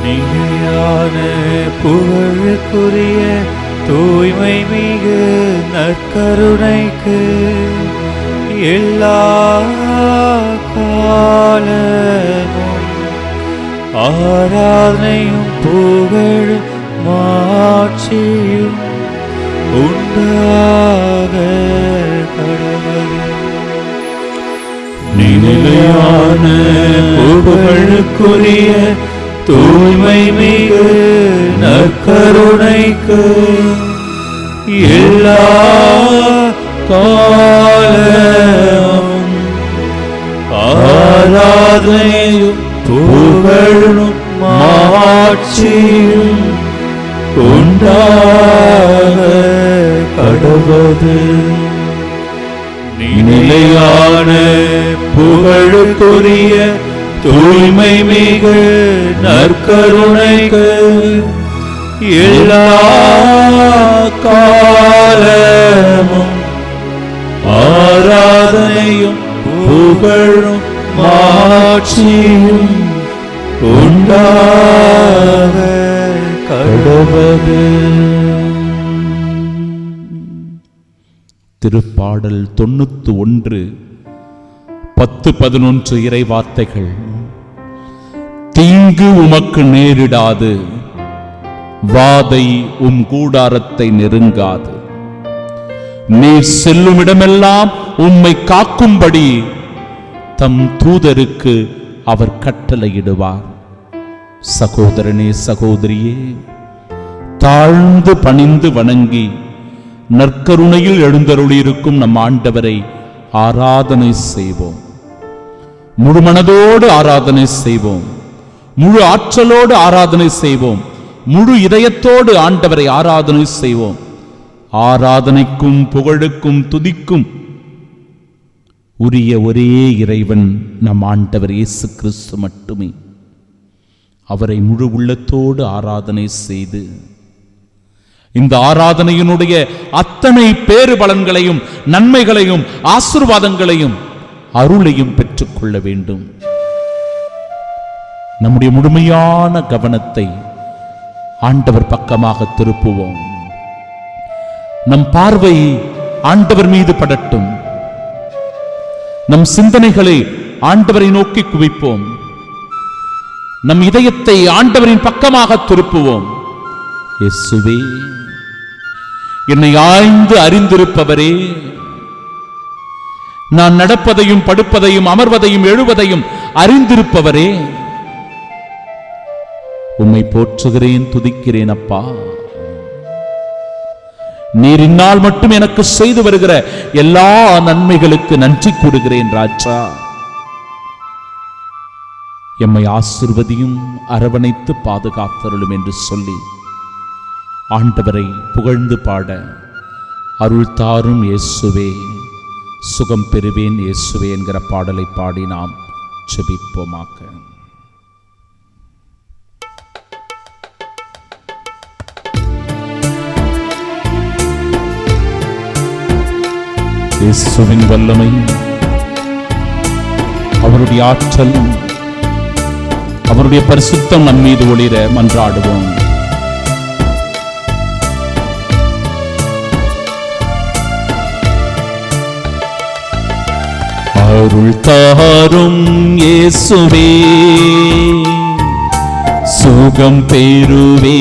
நிலையான புகழுக்குரிய தூய்மை மிகு நற்கருணைக்கு எல்லா காலமும் ஆராதனையும் புகழும் மாட்சியும் உண்டாக கடவுள். நிலையான புகழுக்குரிய தூய்மை மிகு நற்கருணைக்கு எல்லா காலமும் ஆராதனையும் புகழும் மாட்சியும் உண்டாக கடவுது. நிலையான புகழுக்குரிய தூய்மை மிகு நற்கருணைக்கு எல்லா காலமும் ஆராதனையும் புகழும் மாட்சியும் உண்டாக கடவுது. திருப்பாடல் 91 10-11 இறை வார்த்தைகள். தீங்கு உமக்கு நேரிடாது, வாதை கூடாரத்தை நெருங்காது. நீர் செல்லும் இடமெல்லாம் உம்மை காக்கும்படி தம் தூதருக்கு அவர் கட்டளையிடுவார். சகோதரனே சகோதரியே, தாழ்ந்து பணிந்து வணங்கி நற்கருணையில் எழுந்தருளியிருக்கும் நம் ஆண்டவரை ஆராதனை செய்வோம். முழு மனதோடு ஆராதனை செய்வோம், முழு ஆற்றலோடு ஆராதனை செய்வோம், முழு இதயத்தோடு ஆண்டவரை ஆராதனை செய்வோம். ஆராதனைக்கும் புகழுக்கும் துதிக்கும் உரிய ஒரே இறைவன் நம் ஆண்டவர் இயேசு கிறிஸ்து மட்டுமே. அவரை முழு உள்ளத்தோடு ஆராதனை செய்து இந்த ஆராதனையினுடைய அத்தனை பேறு பலன்களையும் நன்மைகளையும் ஆசீர்வாதங்களையும் அருளையும் பெற்றுக்கொள்ள வேண்டும். நம்முடைய முழுமையான கவனத்தை ஆண்டவர் பக்கமாக திருப்புவோம். நம் பார்வை ஆண்டவர் மீது படட்டும். நம் சிந்தனைகளை ஆண்டவரை நோக்கி குவிப்போம். நம் இதயத்தை ஆண்டவரின் பக்கமாக திருப்புவோம். இயேசுவே, என்னை ஆய்ந்து அறிந்திருப்பவரே, நான் நடப்பதையும் படுப்பதையும் அமர்வதையும் எழுவதையும் அறிந்திருப்பவரே, உம்மை போற்றுகிறேன், துதிக்கிறேன். அப்பா, நீர் இந்நாள் மட்டும் எனக்கு செய்து வருகிற எல்லா நன்மைகளுக்கு நன்றி கூறுகிறேன் ராஜா. எம்மை ஆசீர்வதியும், அரவணைத்து பாதுகாத்தருளும் என்று சொல்லி ஆண்டவரை புகழ்ந்து பாட அருள் தாரும் இயேசுவே, சுகம் பெறுவேன் இயேசுவே என்கிற பாடலை பாடி நாம் ஜெபிப்போமாக. இயேசுவின் வல்லமை, அவருடைய ஆற்றல், அவருடைய பரிசுத்தம் நம் மீது ஒளிர மன்றாடுவோம். அருள் தாரும் இயேசுவே, சுகம் பெறுவே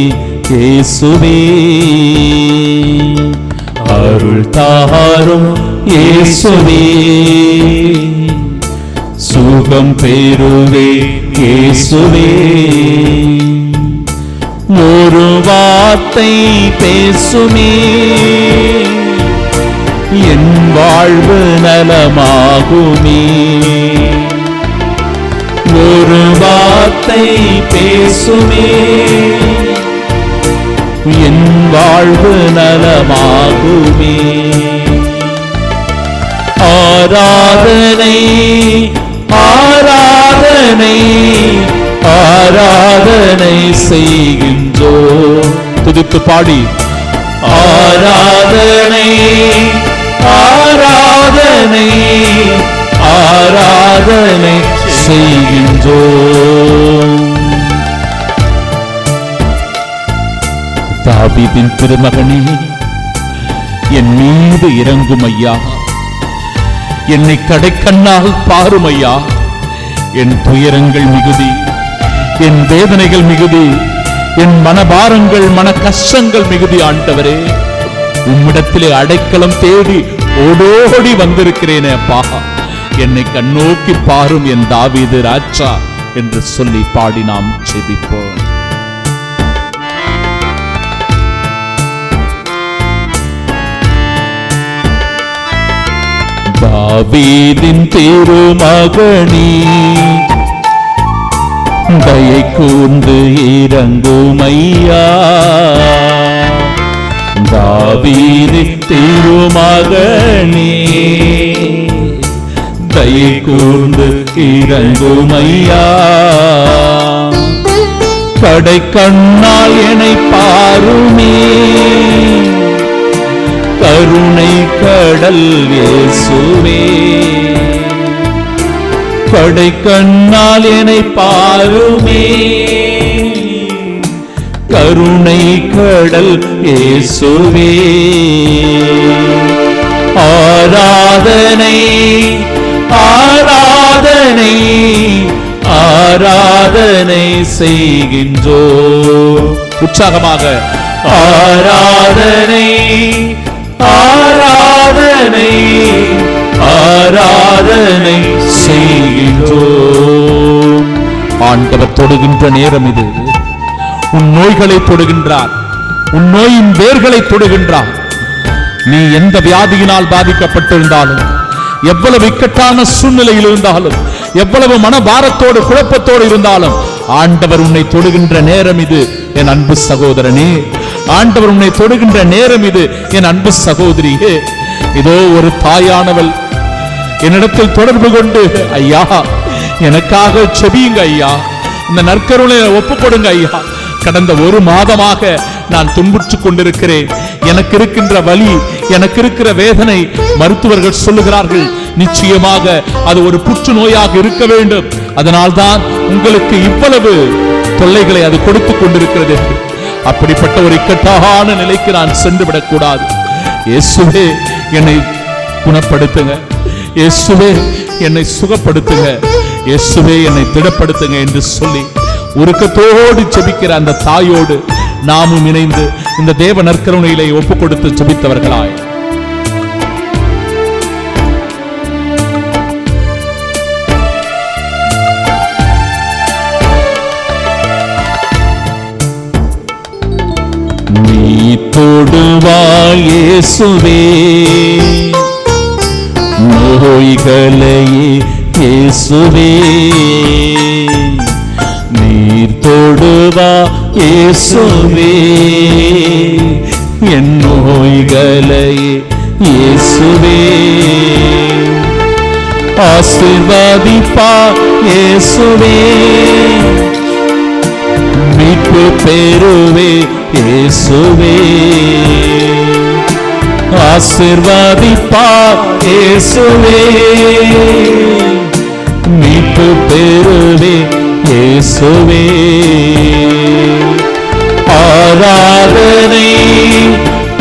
இயேசுவே, அருள் தாரும் இயேசுவே, சுகம் பெறுவே இயேசுவே. ஒரு வார்த்தை பேசுமே, என் வாழ்வு நலமாகுமே. ஒரு வார்த்தை பேசுமே, என் வாழ்வு நலமாகுமே. ஆராதனை ஆராதனை ஆராதனை செய்கின்றோம். துதித்து பாடி ஆராதனை ஆராதனை ஆராதனை செய்கின்றோம். தாவீதின் திருமகனே, என் மீது இறங்கும் ஐயா. என்னை கடைக்கண்ணால் பாரும் ஐயா. என் துயரங்கள் மிகுதி, என் வேதனைகள் மிகுதி, என் மனபாரங்கள் மன கஷ்டங்கள் மிகுதி. ஆண்டவரே, உம்மிடத்திலே அடைக்கலம் தேடி ஓடோடி வந்திருக்கிறேனே அப்பா. என்னை கண்ணோக்கி பாரும் என் தாவீது ராஜா என்று சொல்லி பாடி நாம் ஜெபிப்போம். தாவீதின் திருமகனே, தயை கூர்ந்து இறங்கும் ஐயா. தாவீதின் திருமகனே, தயை கூர்ந்து இறங்கும் ஐயா. கடைக்கண்ணால் என்னை பாருமே, கருணை கடல் இயேசுவே. கடைக்கண்ணால் என்னை பாருமே, கருணை கடல் இயேசுவே. ஆராதனை ஆராதனை ஆராதனை செய்கின்றோம். உற்சாகமாக ஆராதனை ஆராதனை ஆராதனை செய்கின்றோம். ஆண்டவர் தொடுகின்ற நேரம் இது. உன் நோய்களை தொடுகின்றார், உன் நோயின் வேர்களை தொடுகின்றார். நீ எந்த வியாதியினால் பாதிக்கப்பட்டிருந்தாலும், எவ்வளவு இக்கட்டான சூழ்நிலையில் இருந்தாலும், எவ்வளவு மனபாரத்தோடு குழப்பத்தோடு இருந்தாலும், ஆண்டவர் உன்னை தொடுகின்ற நேரம் இது என் அன்பு சகோதரனே. ஆண்டவர் உன்னை தொடுகின்ற நேரம் இது என் அன்பு சகோதரியே. இதோ ஒரு தாயானவள் என்னிடத்தில் தொடர்பு கொண்டு, ஐயா எனக்காக செபியுங்க ஐயா, இந்த நற்கருணையை ஒப்புக்கொடுங்க ஐயா. கடந்த ஒரு மாதமாக நான் துன்புற்றுக் கொண்டிருக்கிறேன். எனக்கு இருக்கின்ற வலி, எனக்கு இருக்கிற வேதனை, மருத்துவர்கள் சொல்லுகிறார்கள் நிச்சயமாக அது ஒரு புற்றுநோயாக இருக்க வேண்டும். அதனால்தான் உங்களுக்கு இவ்வளவு தொல்லைகளை அது கொடுத்துக் கொண்டிருக்கிறது. அப்படிப்பட்ட ஒரு இக்கட்டான நிலைக்கு நான் சென்று விடக்கூடாது. இயேசுவே என்னை குணப்படுத்துங்க, இயேசுவே என்னை சுகப்படுத்துங்க, இயேசுவே என்னை திடப்படுத்துங்க என்று சொல்லி உருக்கத்தோடு ஜெபிக்கிற அந்த தாயோடு நாமும் இணைந்து இந்த தேவ நற்கருணையிலே ஒப்புக் கொடுத்து ஜெபித்தவர்களாய் நீ தொடுவாய் இயேசுவே நோய்களையே இயேசுவே. நீர் தொடுவா இயேசுவே என் நோய்களையே இயேசுவே. ஆசீர்வதிப்பா இயேசுவே, மீட்பு பெறுவே இயேசுவே. ஆசீர்வதிப்பா இயேசுவே, மீட்பு பெறுவே இயேசுவே. ஆராதனை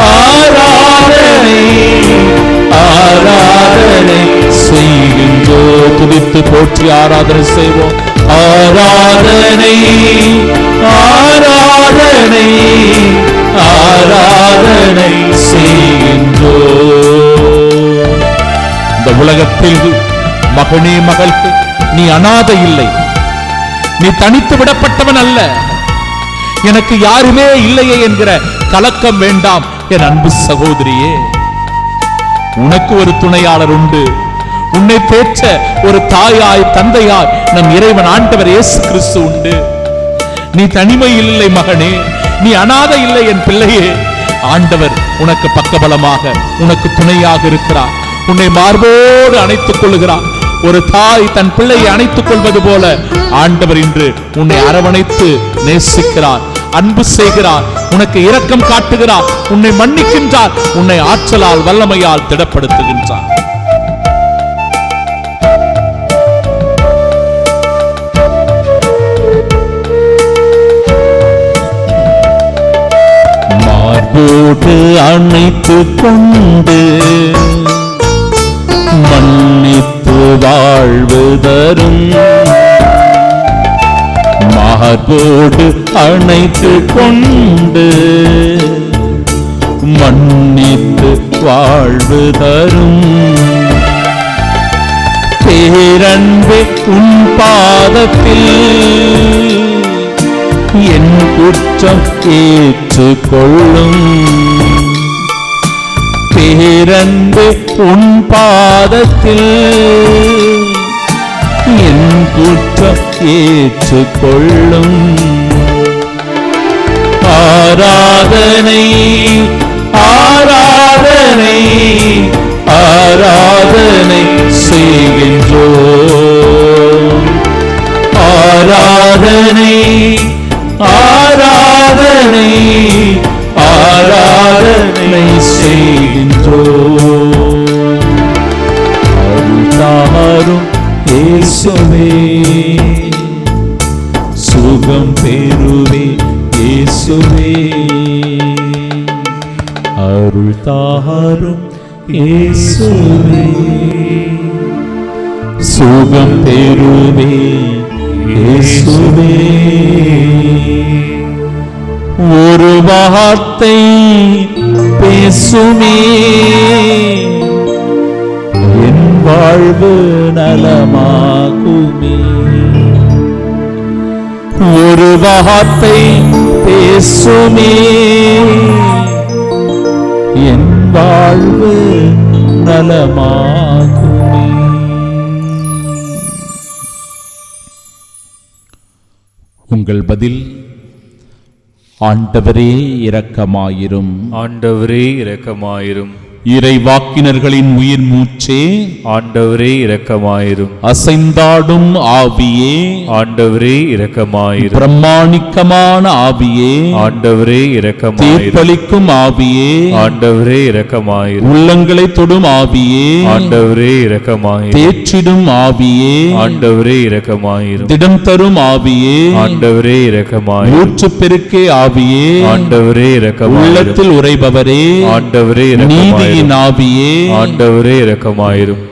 ஆராதனை ஆராதனை செய்கின்றோ. துதித்து போற்றி ஆராதனை செய்வோம். ஆராதனை ஆராதனை ஆராதனை செய்கின்றோ. இந்த உலகத்தில் மகனே மகளுக்கு நீ அனாதை இல்லை, நீ தனித்து விடப்பட்டவன் அல்ல. எனக்கு யாருமே இல்லையே என்கிற கலக்கம் வேண்டாம் என் அன்பு சகோதரியே. உனக்கு ஒரு துணையாளர் உண்டு. உன்னை தேற்ற ஒரு தாயாய் தந்தையாய் நம் இறைவன் ஆண்டவர் இயேசு கிறிஸ்து உண்டு. நீ தனிமையில் இல்லை மகனே, நீ அனாதை இல்லை என் பிள்ளையே. ஆண்டவர் உனக்கு பக்கபலமாக உனக்கு துணையாக இருக்கிறார். உன்னை மார்போடு அணைத்துக் கொள்கிறார். ஒரு தாய் தன் பிள்ளையை அணைத்துக் கொள்வது போல ஆண்டவர் இன்று உன்னை அரவணைத்து நேசிக்கிறார், அன்பு செய்கிறார், உனக்கு இரக்கம் காட்டுகிறார், உன்னை மன்னிக்கின்றார், உன்னை ஆற்றலால் வல்லமையால் திடப்படுத்துகின்றார். மார்போடு அணைத்து கொண்டு மன்னித்து வாழ்வு தரும். மார்போடு அணைத்து கொண்டு மன்னித்து வாழ்வு தரும். பேரன்பே உன் பாதத்தில் என் குற்றம் ஏற்றுக்கொள்ளும். பேரன்பே உன் பாதத்தில் என் குற்றம் ஏற்றுக்கொள்ளும். ஆராதனை ஆராதனை ஆராதனை செய்கின்றோம். ஆராதனை ஆராதனை ஆராதனை செய்கின்றோம். அருள்தாரும் இயேசுவே, சுகம் பெறுவே இயேசுவே. அருள்தாரும் இயேசுவே, சுகம் பெறுவே இயேசுவே. ஒரு வார்த்தை பேசுமே என் வாழ்வு நலமாகுமே. ஒரு வார்த்தை பேசுமே என் வாழ்வு நலமாகுமே. உங்கள் பதில்: ஆண்டவரே இரக்கமாயிரும். ஆண்டவரே இரக்கமாயிரும். இறைவாக்கினர்களின் உயிர் மூச்சே, ஆண்டவரே இரக்கமாயிரும். அசைந்தாடும் ஆவியே, ஆண்டவரே இரக்கமாயிரும். பிரமாணிக்கமான ஆவியே, ஆண்டவரே இரக்கமாயிரும். தீர்ப்பளிக்கும் ஆவியே, ஆண்டவரே இரக்கமாயிரும். உள்ளங்களை தொடும் ஆவியே, ஆண்டவரே இரக்கமாயிரும். தேற்றிடும் ஆவியே, ஆண்டவரே இரக்கமாயிரும். திடம் தரும் ஆவியே, ஆண்டவரே இரக்கமாயிரும். ஊற்று பெருக்கே ஆவியே, ஆண்டவரே இரக்கமாயிரும். உள்ளத்தில் உறைபவரே, ஆண்டவரே இரக்கமாயிரும். நீதியின் ஆவியே, ஆண்டவரே இரக்கமாயிரும்.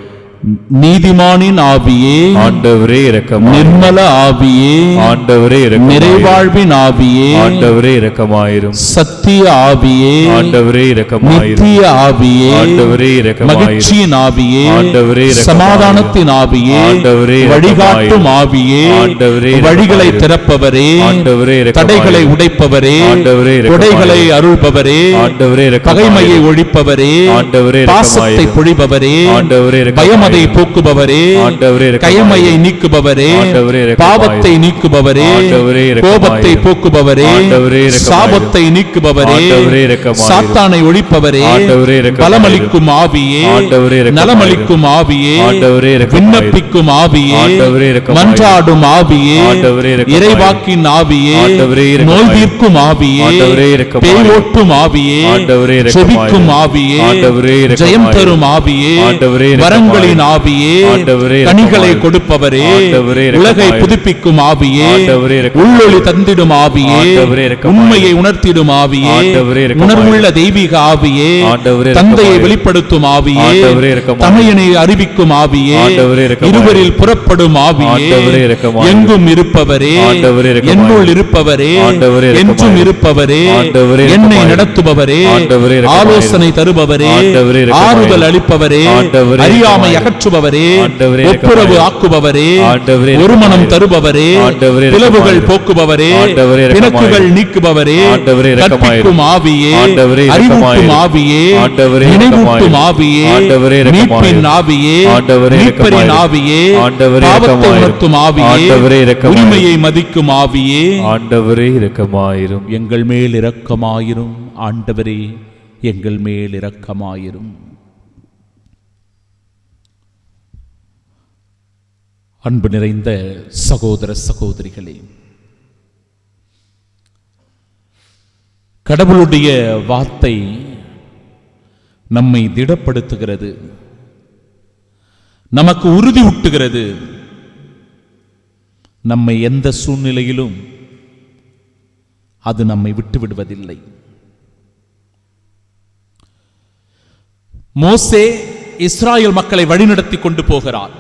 நீதிமானின் ஆவியே, ஆண்டவரே இரக்கமாயிரும். நிர்மல ஆவியே, ஆண்டவரே இரக்கமாயிரும். நிறைவாழ்வின் ஆவியே, ஆண்டவரே இரக்கமாயிரும். சத்திய ஆவியே, ஆண்டவரே இரக்கமாயிரும். நித்திய ஆவியே, ஆண்டவரே இரக்கமாயிரும். மகிழ்ச்சியின் ஆவியே, ஆண்டவரே இரக்கமாயிரும். சமாதானத்தின் ஆவியே, ஆண்டவரே வழிகாட்டும் ஆவியே, ஆண்டவரே வழிகளை இரக்கமாயிரும். திறப்பவரே, ஆண்டவரே இரக்கமாயிரும். தடைகளை உடைப்பவரே, ஆண்டவரே இரக்கமாயிரும். கொடைகளை அருள்பவரே, ஆண்டவரே இரக்கமாயிரும். பகைமையை ஒழிப்பவரே, ஆண்டவரே பாசத்தை இரக்கமாயிரும். பொழிபவரே, ஆண்டவரே இரக்கமாயிரும். பயமதை போக்குபவரே, ஆண்டவரே இரக்கமாயிரும். கயமையை நீக்குபவரே, ஆண்டவரே இரக்கமாயிரும். பாவத்தை நீக்குபவரே, ஆண்டவரே இரக்கமாயிரும். கோபத்தை போக்குபவரே, ஆண்டவரே இரக்கமாயிரும். சாபத்தை நீக்குபவரே, ஆண்டவரே இரக்கமாயிரும். சாத்தானை ஒழிப்பவரே, ஆண்டவரே இரக்கமாயிரும். பலமளிக்கும் ஆவியே, ஆண்டவரே இரக்கமாயிரும். நலமளிக்கும் ஆவியே, ஆண்டவரே இரக்கமாயிரும். விண்ணப்பிக்கும் ஆவியே, ஆண்டவரே இரக்கமாயிரும். மன்றாடும் ஆவியே, ஆண்டவரே இரக்கமாயிரும். இறைவாக்கின் ஆவியே, ஆண்டவரே இரக்கமாயிரும். நோய் தீர்க்கும் ஆவியே, ஆண்டவரே இரக்கமாயிரும். பேய் ஓட்டும் ஆவியே, ஆண்டவரே இரக்கமாயிரும். செபிக்கும் ஆவியே, ஆண்டவரே இரக்கமாயிரும். ஜெயம் தரும் ஆவியே, ஆண்டவரே இரக்கமாயிரும். வரங்களின் ஆவியே, ஆண்டவரே இரக்கமாயிரும். கனிகளை கொடுப்பவரே, ஆண்டவரே இரக்கமாயிரும். உலகை புதுப்பிக்கும் ஆவியே, ஆண்டவரே இரக்கமாயிரும். உள்ளொளி தந்திடும் ஆவியே, ஆண்டவரே இரக்கமாயிரும். உண்மையை உணர்த்திடும் ஆவியே, ஆண்டவரே இரக்கமாயிரும். உணர்வுள்ள தெய்வீக ஆவியே, ஆண்டவரே தந்தையை இரக்கமாயிரும். வெளிப்படுத்தும் ஆவியே, ஆண்டவரே இரக்கமாயிரும். தமையனை அறிவிக்கும் ஆவியே, ஆண்டவரே இரக்கமாயிரும். இருவரில் புறப்படும் ஆவியே, ஆண்டவரே இரக்கமாயிரும். எங்கும் இருப்பவரே, ஆண்டவரே இரக்கமாயிரும். என்னுள் இருப்பவரே, ஆண்டவரே என்றும் இரக்கமாயிரும். இருப்பவரே, ஆண்டவரே என்னை இரக்கமாயிரும். நடத்துபவரே, ஆண்டவரே இரக்கமாயிரும். ஆலோசனை தருபவரே, ஆண்டவரே இரக்கமாயிரும். ஆறுதல் அளிப்பவரே, ஆண்டவரே அறியாமை இரக்கமாயிரும். அகற்றுபவரே, ஆண்டவரே ஒப்புரவு இரக்கமாயிரும். ஆக்குபவரே, ஆண்டவரே ஒரு மனம் இரக்கமாயிரும். தருபவரே, ஆண்டவரே பிளவுகள் இரக்கமாயிரும். போக்குபவரே, ஆண்டவரே இரக்கமாயிரும். பிணக்குகள் நீக்குபவரே, ஆண்டவரே இரக்கமாயிரும். கற்பிக்கும் ஆவியே, ஆண்டவரே அறிவூட்டும் இரக்கமாயிரும். ஆவியே, ஆண்டவரே நினைவூட்டும் இரக்கமாயிரும். ஆவியே, ஆண்டவரே இரக்கமாயிரும். மீட்பின் ஆவியே, ஆண்டவரே மீட்பரின் இரக்கமாயிரும். ஆவியே, ஆண்டவரே பாவத்தை இரக்கமாயிரும். உணர்த்தும் ஆவியே, ஆண்டவரே இரக்கமாயிரும். உரிமையை மதிக்கும் ஆவியே, ஆண்டவரே இரக்கமாயிரும். எங்கள் மேல் இரக்கமாயிரும். ஆண்டவரே எங்கள் மேல் இரக்கமாயிரும். அன்பு நிறைந்த சகோதர சகோதரிகளே, கடவுளுடைய வார்த்தை நம்மை திடப்படுத்துகிறது, நமக்கு உறுதி ஊட்டுகிறது. நம்மை எந்த சூழ்நிலையிலும் அது நம்மை விட்டு விடுவதில்லை. மோசே இஸ்ராயேல் மக்களை வழிநடத்தி கொண்டு போகிறார்.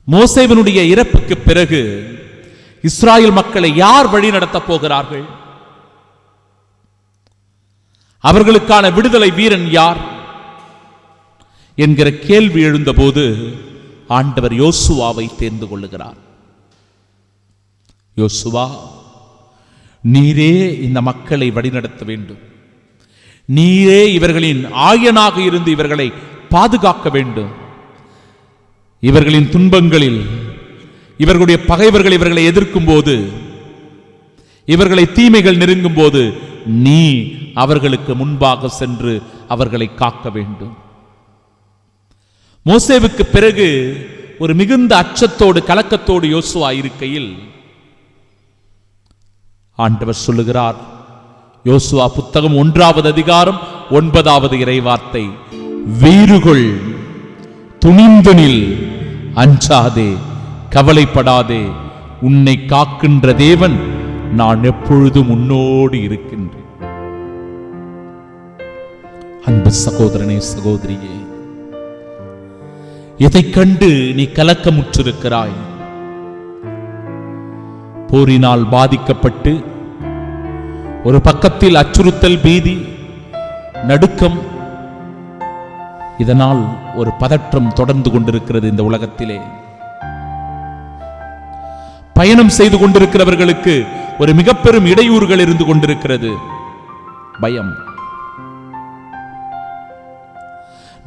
மோசேவினுடைய இறப்புக்கு பிறகு இஸ்ராயேல் மக்களை யார் வழிநடத்தப் போகிறார்கள்? அவர்களுக்கான விடுதலை வீரன் யார் என்கிற கேள்வி எழுந்தபோது ஆண்டவர் யோசுவாவை தேர்ந்து கொள்ளுகிறார். யோசுவா, நீரே இந்த மக்களை வழிநடத்த வேண்டும். நீரே இவர்களின் ஆயனாக இருந்து இவர்களை பாதுகாக்க வேண்டும். இவர்களின் துன்பங்களில் இவர்களுடைய பகைவர்கள் இவர்களை எதிர்க்கும் போது, இவர்களை தீமைகள் நெருங்கும் போது நீ அவர்களுக்கு முன்பாக சென்று அவர்களை காக்க வேண்டும். மோசேவுக்கு பிறகு ஒரு மிகுந்த அச்சத்தோடு கலக்கத்தோடு யோசுவா இருக்கையில் ஆண்டவர் சொல்லுகிறார், யோசுவா புத்தகம் 1 அதிகாரம் 9 இறைவார்த்தை, வீறுகொள், துணிந்து நில், அஞ்சாதே, கவலைப்படாதே, உன்னை காக்கின்ற தேவன் நான் எப்பொழுதும் உன்னோடு இருக்கின்றேன். அன்பு சகோதரனே, சகோதரியே, இதைக் கண்டு நீ கலக்கமுற்றிருக்கிறாய். போரினால் பாதிக்கப்பட்டு ஒரு பக்கத்தில் அச்சுறுத்தல், பீதி, நடுக்கம், இதனால் ஒரு பதற்றம் தொடர்ந்து கொண்டிருக்கிறது. இந்த உலகத்திலே பயணம் செய்து கொண்டிருக்கிறவர்களுக்கு ஒரு மிக பெரும் இடையூறுகள் இருந்து கொண்டிருக்கிறது. பயம்.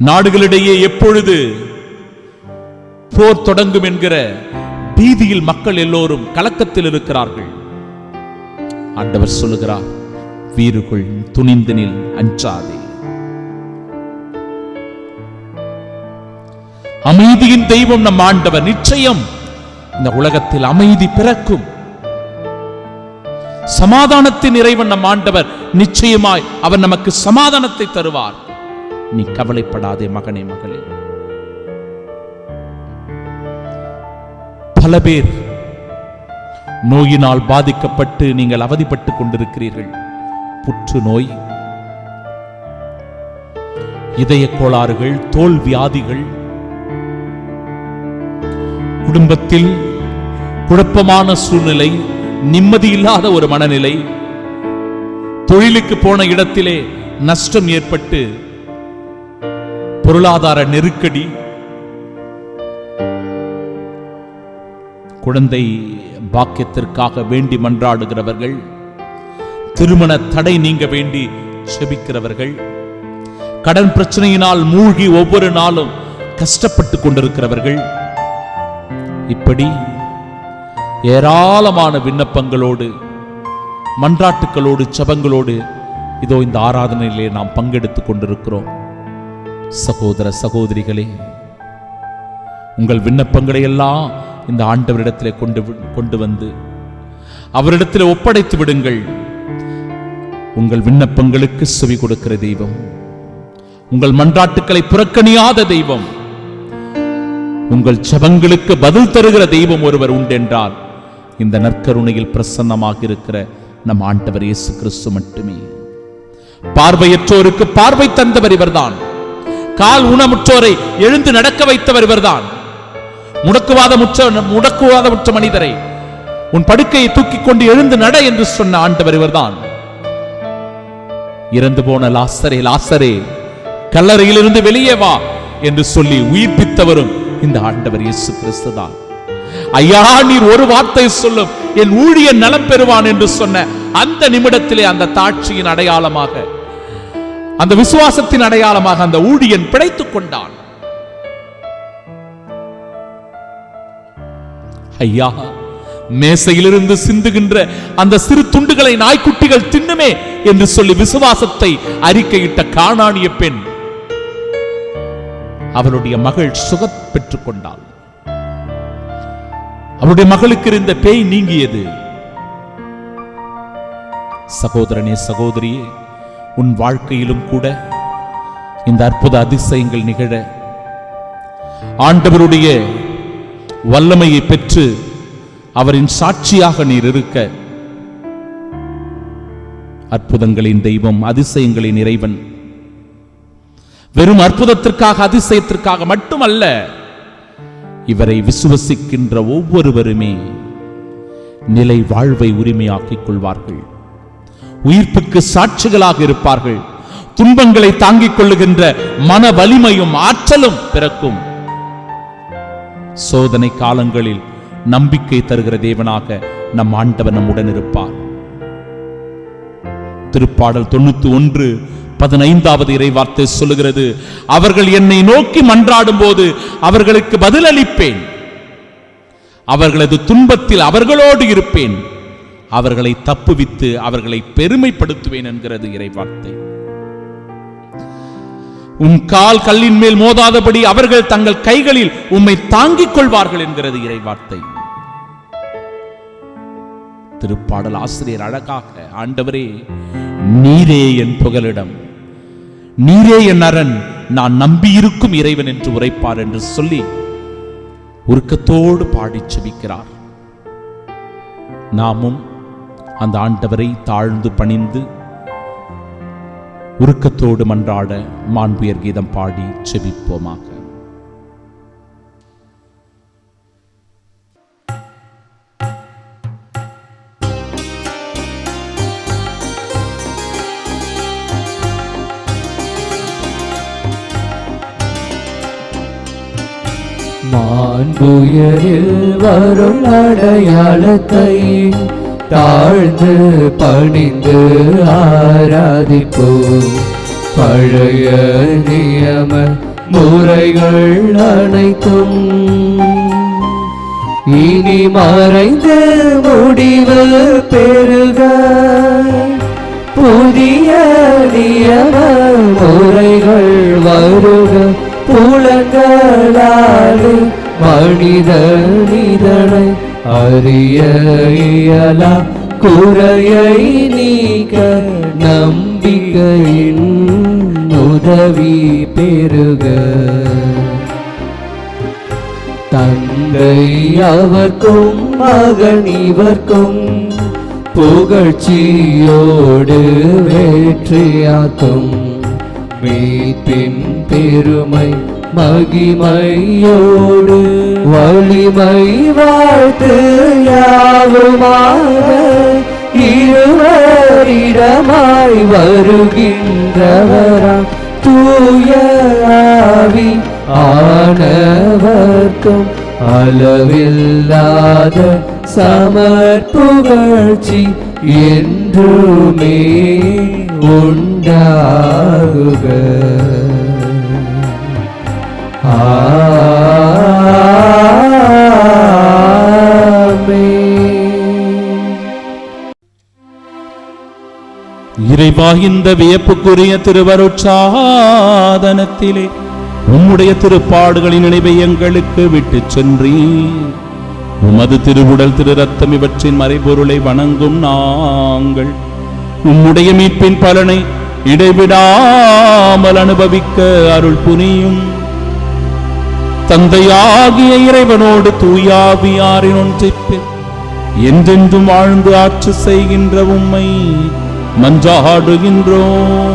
நாடுகளிடையே எப்பொழுது போர் தொடங்கும் என்கிற பீதியில் மக்கள் எல்லோரும் கலக்கத்தில் இருக்கிறார்கள். ஆண்டவர் சொல்லுகிறார், வீறுகொள், துணிந்து நில், அஞ்சாதே. அமைதியின் தெய்வம் நம் ஆண்டவர். நிச்சயம் இந்த உலகத்தில் அமைதி பிறக்கும். சமாதானத்தின் இறைவன் நம் ஆண்டவர். நிச்சயமாய் அவர் நமக்கு சமாதானத்தை தருவார். நீ கவலைப்படாதே மகனே, மகளே. பல பேர் நோயினால் பாதிக்கப்பட்டு நீங்கள் அவதிப்பட்டுக் கொண்டிருக்கிறீர்கள். புற்றுநோய், இதய கோளாறுகள், தோல் வியாதிகள், குடும்பத்தில் குழப்பமான சூழ்நிலை, நிம்மதியில்லாத ஒரு மனநிலை, தொழிலுக்கு போன இடத்திலே நஷ்டம் ஏற்பட்டு பொருளாதார நெருக்கடி, குழந்தை பாக்கியத்திற்காக வேண்டி மன்றாடுகிறவர்கள், திருமண தடை நீங்க வேண்டி செபிக்கிறவர்கள், கடன் பிரச்சனையினால் மூழ்கி ஒவ்வொரு நாளும் கஷ்டப்பட்டு கொண்டிருக்கிறவர்கள், இப்படி ஏராளமான விண்ணப்பங்களோடு, மன்றாட்டுகளோடு, ஜெபங்களோடு இதோ இந்த ஆராதனையிலே நாம் பங்கெடுத்துக் கொண்டிருக்கிறோம். சகோதர சகோதரிகளே, உங்கள் விண்ணப்பங்களை எல்லாம் இந்த ஆண்டவரிடத்திலே கொண்டு வந்து அவரிடத்திலே ஒப்படைத்து விடுங்கள். உங்கள் விண்ணப்பங்களுக்கு செவி கொடுக்கிற தெய்வம், உங்கள் மன்றாட்டுக்களை புறக்கணியாத தெய்வம், உங்கள் ஜெபங்களுக்கு பதில் தருகிற தெய்வம் ஒருவர் உண்டென்றால் இந்த நற்கருணையில் பிரசன்னமாக இருக்கிற நம் ஆண்டவர் இயேசு கிறிஸ்து மட்டுமே. பார்வையற்றோருக்கு பார்வை தந்தவர் இவர்தான். கால் ஊனமுற்றோரை எழுந்து நடக்க வைத்தவர் இவர்தான். முடக்குவாதமுற்ற மனிதரை உன் படுக்கையை தூக்கிக் கொண்டு எழுந்து நட என்று சொன்ன ஆண்டவர் இவர்தான். இறந்து போன லாசரே, லாசரே கல்லறையிலிருந்து வெளியே வா என்று சொல்லி உயிர்ப்பித்தவரும் இந்த ஆண்டவர் இயேசு கிறிஸ்து தான். ஐயா, நீர் ஒரு வார்த்தை சொல்லும், என் ஊழியன் நலம் பெறுவான் என்று சொன்ன அந்த நிமிடத்திலே அந்த தாட்சியின் அடையாளமாக, அந்த விசுவாசத்தின் அடையாளமாக அந்த ஊழியன் பிழைத்துக் கொண்டான். ஐயா, மேசையிலிருந்து சிந்துகின்ற அந்த சிறு துண்டுகளை நாய்க்குட்டிகள் தின்னுமே என்று சொல்லி விசுவாசத்தை அறிக்கையிட்ட கானானிய பெண், அவளுடைய மகள் சுகம் பெற்றுக் கொண்டாள். அவருடைய மகளுக்கு இருந்த பேய் நீங்கியது. சகோதரனே, சகோதரியே, உன் வாழ்க்கையிலும் கூட இந்த அற்புத அதிசயங்கள் நிகழ, ஆண்டவருடைய வல்லமையை பெற்று அவரின் சாட்சியாக நீர் இருக்க, அற்புதங்களின் தெய்வம், அதிசயங்களின் இறைவன் வெறும் அற்புதத்திற்காக, அதிசயத்திற்காக மட்டுமல்ல, இவரை விசுவசிக்கின்ற ஒவ்வொருவருமே நிலை வாழ்வை உரிமையாக்கிக் கொள்வார்கள். உயிர்ப்புக்கு சாட்சிகளாக இருப்பார்கள். துன்பங்களை தாங்கிக் கொள்ளுகின்ற மன வலிமையும் ஆற்றலும் பிறக்கும். சோதனை காலங்களில் நம்பிக்கை தருகிற தேவனாக நம் ஆண்டவர் நம்முடன் இருப்பார். திருப்பாடல் 91:15 இறைவார்த்தை சொல்லுகிறது, அவர்கள் என்னை நோக்கி மன்றாடும் போது அவர்களுக்கு பதிலளிப்பேன், அவர்களது துன்பத்தில் அவர்களோடு இருப்பேன், அவர்களை தப்புவித்து அவர்களை பெருமைப்படுத்துவேன் என்கிறது இறைவார்த்தை. உன் கால் கல்லின் மேல் மோதாதபடி அவர்கள் தங்கள் கைகளில் உம்மை தாங்கிக் கொள்வார்கள் என்கிறது இறைவார்த்தை. திருப்பாடல் ஆசிரியர் அழகாக, ஆண்டவரே நீரே என் புகலிடம், நீரே என் அரண், நான் நம்பியிருக்கும் இறைவன் என்று உரைப்பார் என்று சொல்லி உருக்கத்தோடு பாடிச் செபிக்கிறார். நாமும் அந்த ஆண்டவரை தாழ்ந்து பணிந்து உருக்கத்தோடு மன்றாட மாண்புயர் கீதம் பாடி செபிப்போமாக. மாண்புயரில் வரும் அடையாளத்தை தாழ்ந்து பணிந்து ஆராதிப்போம். பழைய நியம முறைகள் அனைத்தும் இனி மறைந்து முடிவு பெறுக. புதிய நியம முறைகள் வருக. புலங்களாலே மனிதனை அறிய இயலா குறையை நீக்க நம்பிக்கையின் உதவி பெறுக. தந்தை அவர்க்கும் மகன் இவர்க்கும் புகழ்ச்சியோடு வெற்றியாக்கும். மீட்பின் பெருமை மகிமையோடு வலிமை வாழ்த்து யாவுமாக இருவரிடமாய் வருகின்றவராம் தூய ஆவி ஆனவர்க்கும் அளவில்லாத சமர்ப்புகழ்ச்சி என்றுமே உண்டாகுக. இறைவா, இந்த வியப்புக்குரிய திருவருட்சாதனத்திலே உம்முடைய திருப்பாடுகளின் நினைவை எங்களுக்கு விட்டுச் சென்றீர். உமது திருவுடல் திரு ரத்தம் இவற்றின் மறைபொருளை வணங்கும் நாங்கள் உம்முடைய மீட்பின் பலனை இடைவிடாமல் அனுபவிக்க அருள் புரியும். தந்தையாகிய இறைவனோடு தூயாவியாரின் ஒன்றிப்பில் என்றென்றும் வாழ்ந்து ஆட்சி செய்கின்ற உம்மை மன்றாடுகின்றோம்.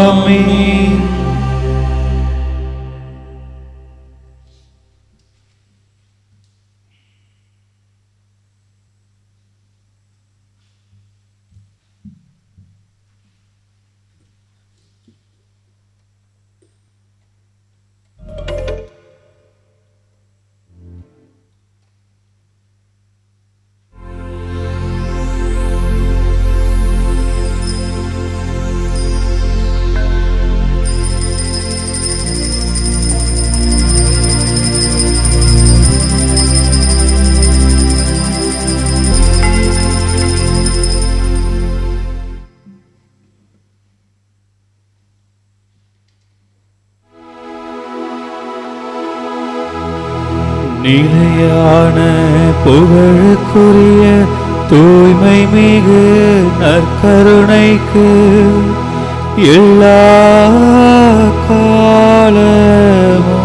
ஆமென். நிலையான புகழுக்குரிய தூய்மை மிகு நற்கருணைக்கு எல்லா காலமும்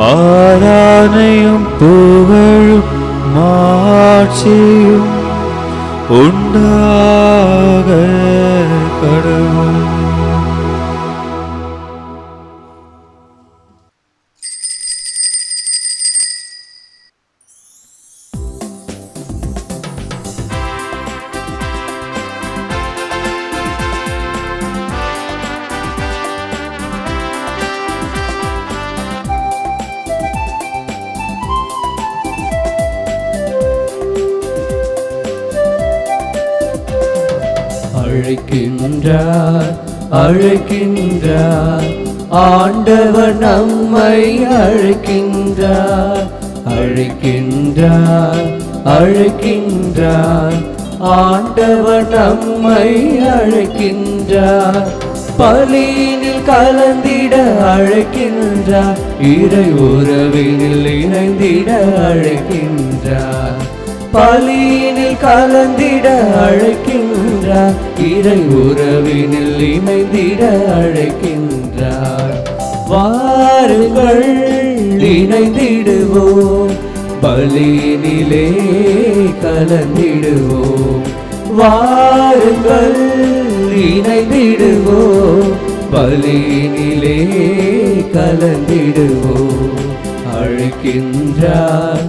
ஆராதனையும் புகழும் மாட்சியும் உண்டாக கடவுள். அழைக்கின்றார் அழைக்கின்றார் ஆண்டவர் நம்மை அழைக்கின்றார் அழைக்கின்றார் அழைக்கின்றார் ஆண்டவர் நம்மை அழைக்கின்றார் பலியினில் கலந்திட அழைக்கின்றார் இறை உறவினில் இணைந்திட அழைக்கின்றார் பலியினில் கலந்திட அழைக்கின்றார் இறை உறவினில் இணைந்திட அழைக்கின்றார் வாருங்கள் இணைந்திடுவோம் பலியினிலே கலந்திடுவோம் வாருங்கள் இணைந்திடுவோம் பலியினிலே கலந்திடுவோம் அழைக்கின்றார்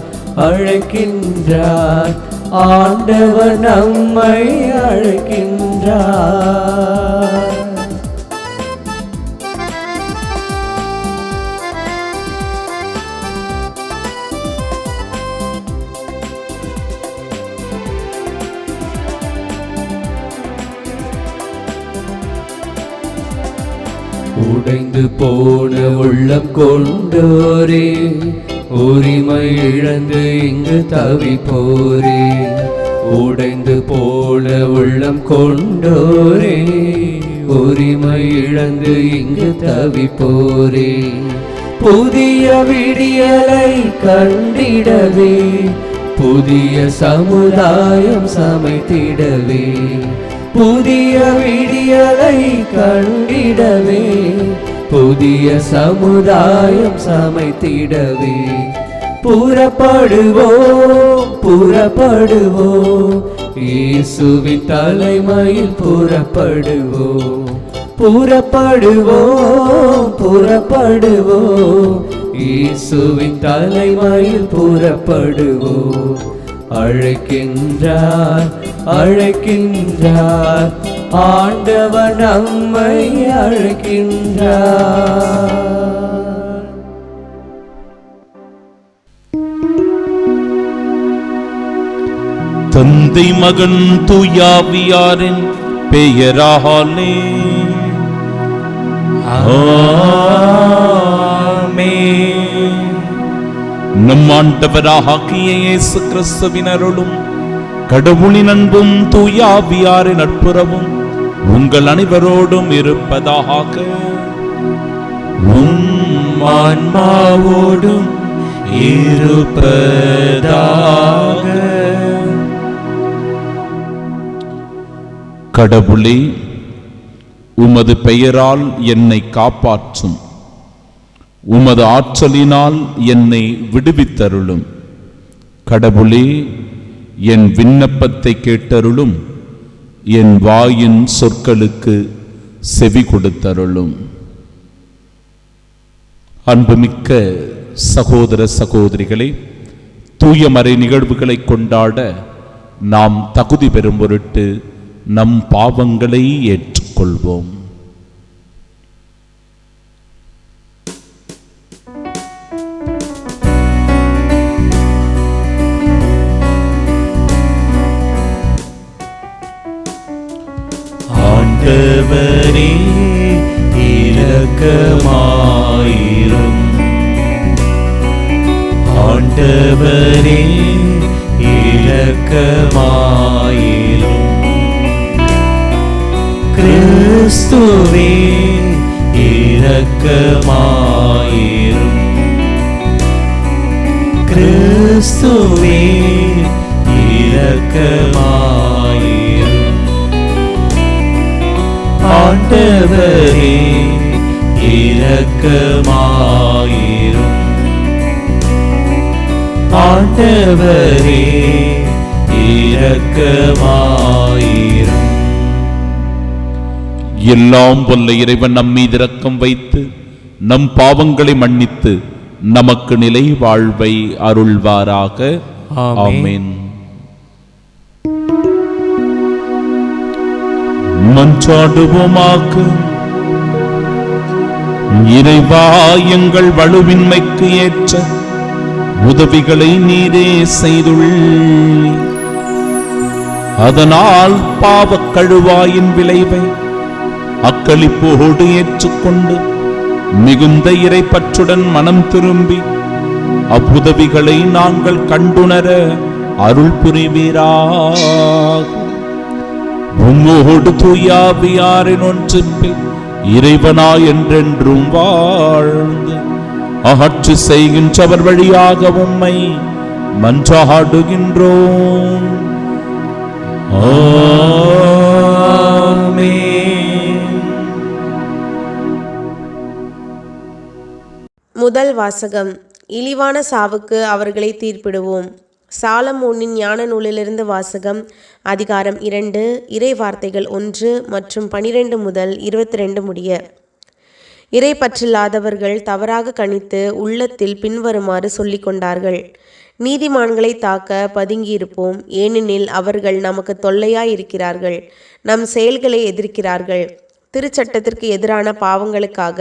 அழைக்கின்றார் ஆண்டவர் நம்மை அழைக்கின்றார். உடைந்து போன உள்ளம் கொண்டோரே உரிமை இழந்து இங்கு தவிப்போரே உடைந்து போன உள்ளம் கொண்டோரே உரிமை இழந்து இங்கு தவிப்போரே புதிய விடியலை கண்டிடவே புதிய சமுதாயம் சமைத்திடவே புதிய விடியலை கண்டிடவே புதிய சமுதாயம் சமைத்திடவே புறப்படுவோம் புறப்படுவோம் இயேசுவின் தலைமையில் புறப்படுவோம் புறப்படுவோம் புறப்படுவோம் இயேசுவின் தலைமையில் புறப்படுவோம் அழைக்கின்றார் அழைக்கின்றார் ஆண்டவர் நம்மை அழைக்கின்றார். தந்தை மகன் தூயாவியாரின் பெயராலே ஆமென். நம் ஆண்டவராகிய இயேசு கிறிஸ்துவின் அருளும் கடவுளின் அன்பும் தூயாவியாரின் நட்புறவும் உங்கள் அனைவரோடும் இருப்பதாக. உம் ஆன்மாவோடும் இருப்பதாக. கடவுளே, உமது பெயரால் என்னை காப்பாற்றும், உமது ஆற்றலினால் என்னை விடுவித்தருளும். கடவுளே, என் விண்ணப்பத்தை கேட்டருளும், என் வாயின் சொற்களுக்கு செவி கொடுத்தருளும். அன்புமிக்க சகோதர சகோதரிகளே, தூயமறை நிகழ்வுகளை கொண்டாட நாம் தகுதி பெறும் பொருட்டு நம் பாவங்களை ஏற்றுக்கொள்வோம். ஆண்டவரே இரக்கமாயிரும், ஆண்டவரே இரக்கமாயிரும். கிறிஸ்துவே இரக்கமாயிரும், கிறிஸ்துவே இரக்கமாயிரும். ஆண்டவரே இரக்கமாயிரும், ஆண்டவரே இரக்கமாயிரும். எல்லாம் வல்ல இறைவன் நம் மீது இரக்கம் வைத்து நம் பாவங்களை மன்னித்து நமக்கு நிலை வாழ்வை அருள்வாராக. ஆமென். மன்றாடுவோமாக. இறைவா, எங்கள் வலுவின்மைக்கு ஏற்ற உதவிகளை நீரே செய்துள்ளீர். அதனால் பாவக் கழுவாயின் விளைவை அக்களிப்போடு ஏற்றுக்கொண்டு மிகுந்த இறைப்பற்றுடன் மனம் திரும்பி அவ்வுதவிகளை நாங்கள் கண்டுணர அருள் புரிவீராக. உம்மோடு தூயாவியாரின் ஒன்றிப்பில் இறைவனா என்றென்றும் வாழ்ந்து அகற்று செய்கின்றவர் வழியாக உம்மை மன்றாடுகின்றோம். முதல் வாசகம். இழிவான சாவுக்கு அவர்களை தீர்ப்பிடுவோம். சாலமோனின் ஞான நூலிலிருந்து வாசகம். அதிகாரம் 2, இறை வார்த்தைகள் 1 மற்றும் 12 முதல் 22 முடிய. இறை பற்றில்லாதவர்கள் தவறாக கணித்து உள்ளத்தில் பின்வருமாறு சொல்லிக் கொண்டார்கள்: நீதிமான்களை தாக்க பதுங்கியிருப்போம், ஏனெனில் அவர்கள் நமக்கு தொல்லையாயிருக்கிறார்கள், நம் செயல்களை எதிர்க்கிறார்கள், திருச்சட்டத்திற்கு எதிரான பாவங்களுக்காக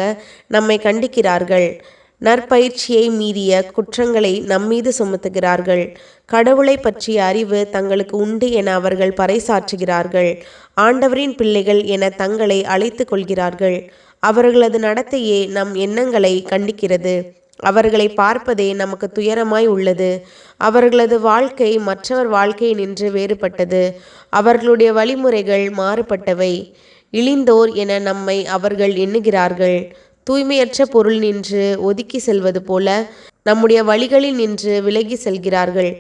நம்மை கண்டிக்கிறார்கள், நற்பயிற்சியை மீறிய குற்றங்களை நம்மீது சுமத்துகிறார்கள், கடவுளை பற்றிய அறிவு தங்களுக்கு உண்டு என அவர்கள் பறைசாற்றுகிறார்கள், ஆண்டவரின் பிள்ளைகள் என தங்களை அழைத்து கொள்கிறார்கள். அவர்களது நடத்தையே நம் எண்ணங்களை கண்டிக்கிறது. அவர்களை பார்ப்பதே நமக்கு துயரமாய் உள்ளது. அவர்களது வாழ்க்கை மற்றவர் வாழ்க்கை நின்று வேறுபட்டது. அவர்களுடைய வழிமுறைகள் மாறுபட்டவை. இழிந்தோர் என நம்மை அவர்கள் எண்ணுகிறார்கள். தூய்மையற்ற பொருள் நின்று ஒதுக்கி செல்வது போல நம்முடைய வழிகளில் நின்று விலகி செல்கிறார்கள்.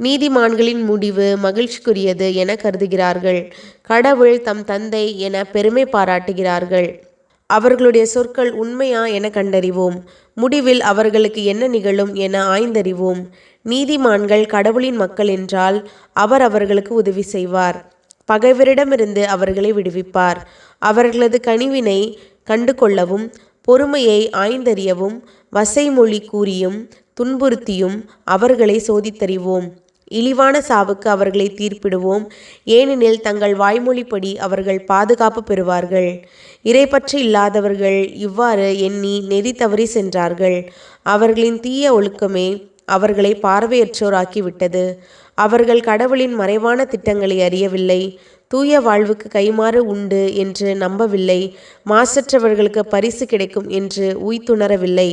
நீதிமான்களின் முடிவு மகிழ்ச்சிக்குரியது என கருதுகிறார்கள். கடவுள் தம் தந்தை என பெருமை பாராட்டுகிறார்கள். அவர்களுடைய சொற்கள் உண்மையா என கண்டறிவோம். முடிவில் அவர்களுக்கு என்ன நிகழும் என ஆய்ந்தறிவோம். நீதிமான்கள் கடவுளின் மக்கள் என்றால் அவர் அவர்களுக்கு உதவி செய்வார். பகைவரிடமிருந்து அவர்களை விடுவிப்பார். அவர்களது கனிவினை கண்டு கொள்ளவும் பொறுமையை ஆய்ந்தறியவும் வசைமொழி கூறியும் துன்புறுத்தியும் அவர்களை சோதித்தறிவோம். இழிவான சாவுக்கு அவர்களை தீர்ப்பிடுவோம், ஏனெனில் தங்கள் வாய்மொழிப்படி அவர்கள் பாதுகாப்பு பெறுவார்கள். இறைப்பற்று இல்லாதவர்கள் இவ்வாறு எண்ணி நெறி தவறி சென்றார்கள். அவர்களின் தீய ஒழுக்கமே அவர்களை பார்வையற்றோராக்கிவிட்டது. அவர்கள் கடவுளின் மறைவான திட்டங்களை அறியவில்லை. தூய வாழ்வுக்கு கைமாறு உண்டு என்று நம்பவில்லை. மாசற்றவர்களுக்கு பரிசு கிடைக்கும் என்று உய்த்துணரவில்லை.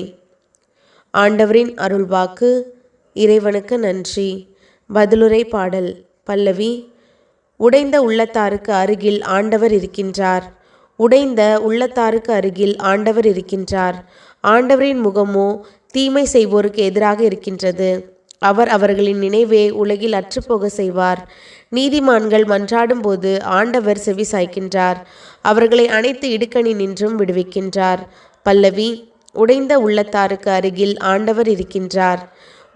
ஆண்டவரின் அருள்வாக்கு. இறைவனுக்கு நன்றி. பதிலுரை பாடல். பல்லவி. உடைந்த உள்ளத்தாருக்கு அருகில் ஆண்டவர் இருக்கின்றார். உடைந்த உள்ளத்தாருக்கு அருகில் ஆண்டவர் இருக்கின்றார். ஆண்டவரின் முகமோ தீமை செய்வோருக்கு எதிராக இருக்கின்றது. அவர் அவர்களின் நினைவே உலகில் அற்றுப்போக செய்வார். நீதிமான்கள் மன்றாடும் போது ஆண்டவர் செவி சாய்க்கின்றார். அவர்களை அனைத்து இடுக்கணி நின்றும் விடுவிக்கின்றார். பல்லவி. உடைந்த உள்ளத்தாருக்கு அருகில் ஆண்டவர் இருக்கின்றார்.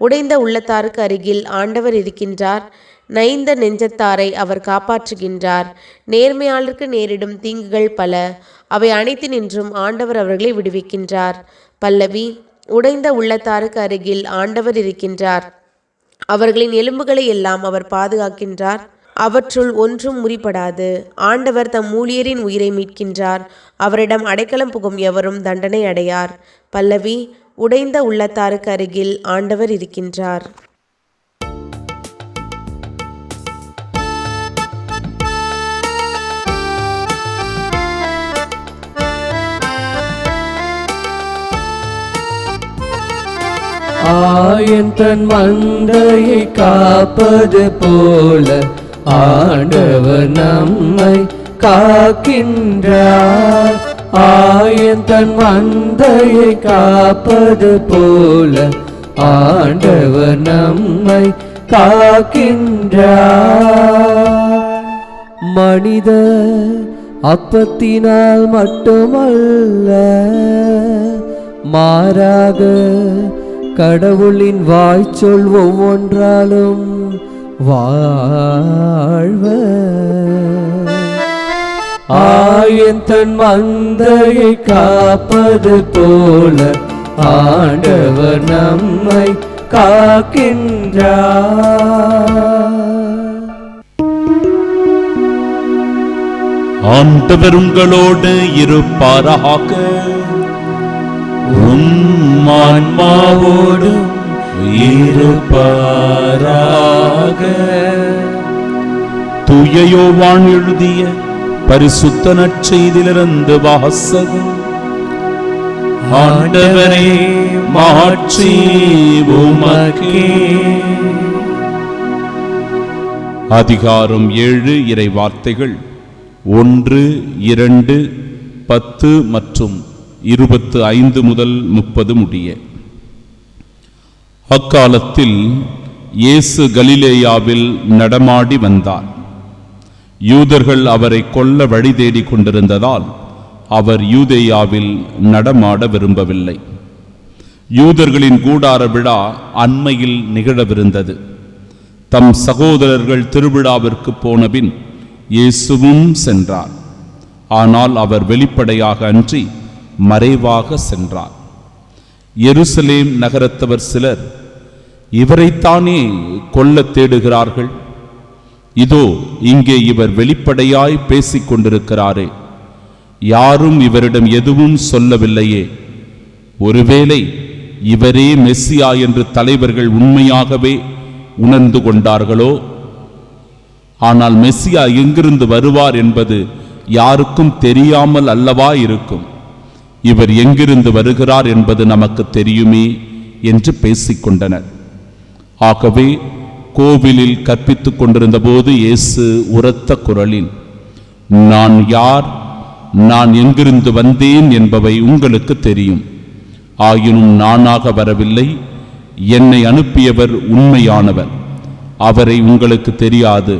உடைந்த உள்ளத்தாருக்கு அருகில் ஆண்டவர் இருக்கின்றார். நைந்த நெஞ்சத்தாரை அவர் காப்பாற்றுகின்றார். நேர்மையாளருக்கு நேரிடும் தீங்குகள் பல, அவை அனைத்து நின்றும் ஆண்டவர் அவர்களை விடுவிக்கின்றார். பல்லவி. உடைந்த உள்ளத்தாருக்கு அருகில் ஆண்டவர் இருக்கின்றார். அவர்களின் எலும்புகளை எல்லாம் அவர் பாதுகாக்கின்றார். அவற்றுள் ஒன்றும் முறிபடாது. ஆண்டவர் தம் ஊழியரின் உயிரை மீட்கின்றார். அவரிடம் அடைக்கலம் புகும் எவரும் தண்டனை அடையார். பல்லவி. உடைந்த உள்ளத்தாருக்கு அருகில் ஆண்டவர் இருக்கின்றார். ஆயன் தன் மந்தையை காப்பது போல ஆண்டவர் நம்மை காக்கின்றார். ஆயன் தன் மந்தையை காப்பது போல ஆண்டவர் நம்மை காக்கின்றார். மனித அப்பத்தினால் மட்டுமல்ல, மாறாக கடவுளின் வாய்ச்சொல் ஒவ்வொன்றாலும் வாழ்வர். ஆயன் தன் மந்தையை காப்பது போல ஆண்டவர் நம்மை காக்கின்றார். ஆண்டவர் உங்களோடு இருப்பாராக. உம் ஆன்மாவோடும் இருப்பாராக. தூய யோவான் எழுதிய பரிசுத்த நற்செய்தியிலிருந்து வாசகம். ஆண்டவரே, மாட்சி உமக்கே. அதிகாரம் 7. இறை வார்த்தைகள் 1, 2, 10 மற்றும் 25 முதல் 30 முடிய. அக்காலத்தில் இயேசு கலிலேயாவில் நடமாடி வந்தார். யூதர்கள் அவரை கொல்ல வழி தேடிக் கொண்டிருந்ததால் அவர் யூதேயாவில் நடமாட விரும்பவில்லை. யூதர்களின் கூடார விழா அண்மையில் நிகழவிருந்தது. தம் சகோதரர்கள் திருவிழாவிற்கு போனபின் இயேசுவும் சென்றார். ஆனால் அவர் வெளிப்படையாக அன்றி மறைவாக சென்றார். எருசலேம் நகரத்தவர் சிலர், இவரைத்தானே கொல்ல தேடுகிறார்கள், இதோ இங்கே இவர் வெளிப்படையாய் பேசிக் கொண்டிருக்கிறாரே, யாரும் இவரிடம் எதுவும் சொல்லவில்லையே, ஒருவேளை இவரே மெஸ்ஸியா என்று தலைவர்கள் உண்மையாகவே உணர்ந்து கொண்டார்களோ? ஆனால் மெஸ்ஸியா எங்கிருந்து வருவார் என்பது யாருக்கும் தெரியாமல் அல்லவா இருக்கும். இவர் எங்கிருந்து வருகிறார் என்பது நமக்கு தெரியுமே என்று பேசிக்கொண்டனர். ஆகவே கோவிலில் கற்பித்துக் கொண்டிருந்த போது இயேசு உரத்த குரலில், நான் யார், நான் எங்கிருந்து வந்தேன் என்பவை உங்களுக்கு தெரியும். ஆயினும் நானாக வரவில்லை, என்னை அனுப்பியவர் உண்மையானவர். அவரை உங்களுக்கு தெரியாது,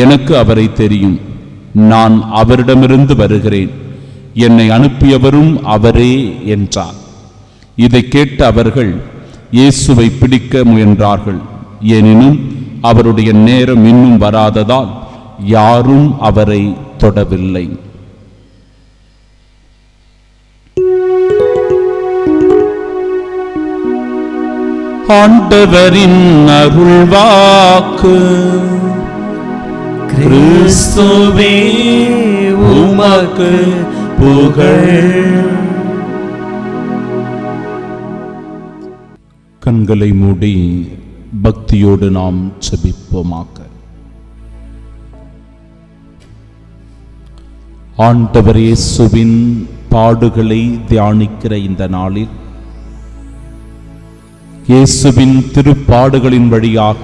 எனக்கு அவரை தெரியும். நான் அவரிடமிருந்து வருகிறேன், என்னை அனுப்பியவரும் அவரே என்றார். இதை கேட்ட அவர்கள் இயேசுவை பிடிக்க முயன்றார்கள். எனினும் அவருடைய நேரம் இன்னும் வராததால் யாரும் அவரை தொடவில்லை. ஆண்டவரின் அருள்வாக்கு. கிறிஸ்துவே உமக்கு புகழ். கண்களை மூடி பக்தியோடு நாம் செபிப்போமாக. ஆண்டவர் இயேசுவின் பாடுகளை தியானிக்கிற இந்த நாளில் இயேசுவின் திருப்பாடுகளின் வழியாக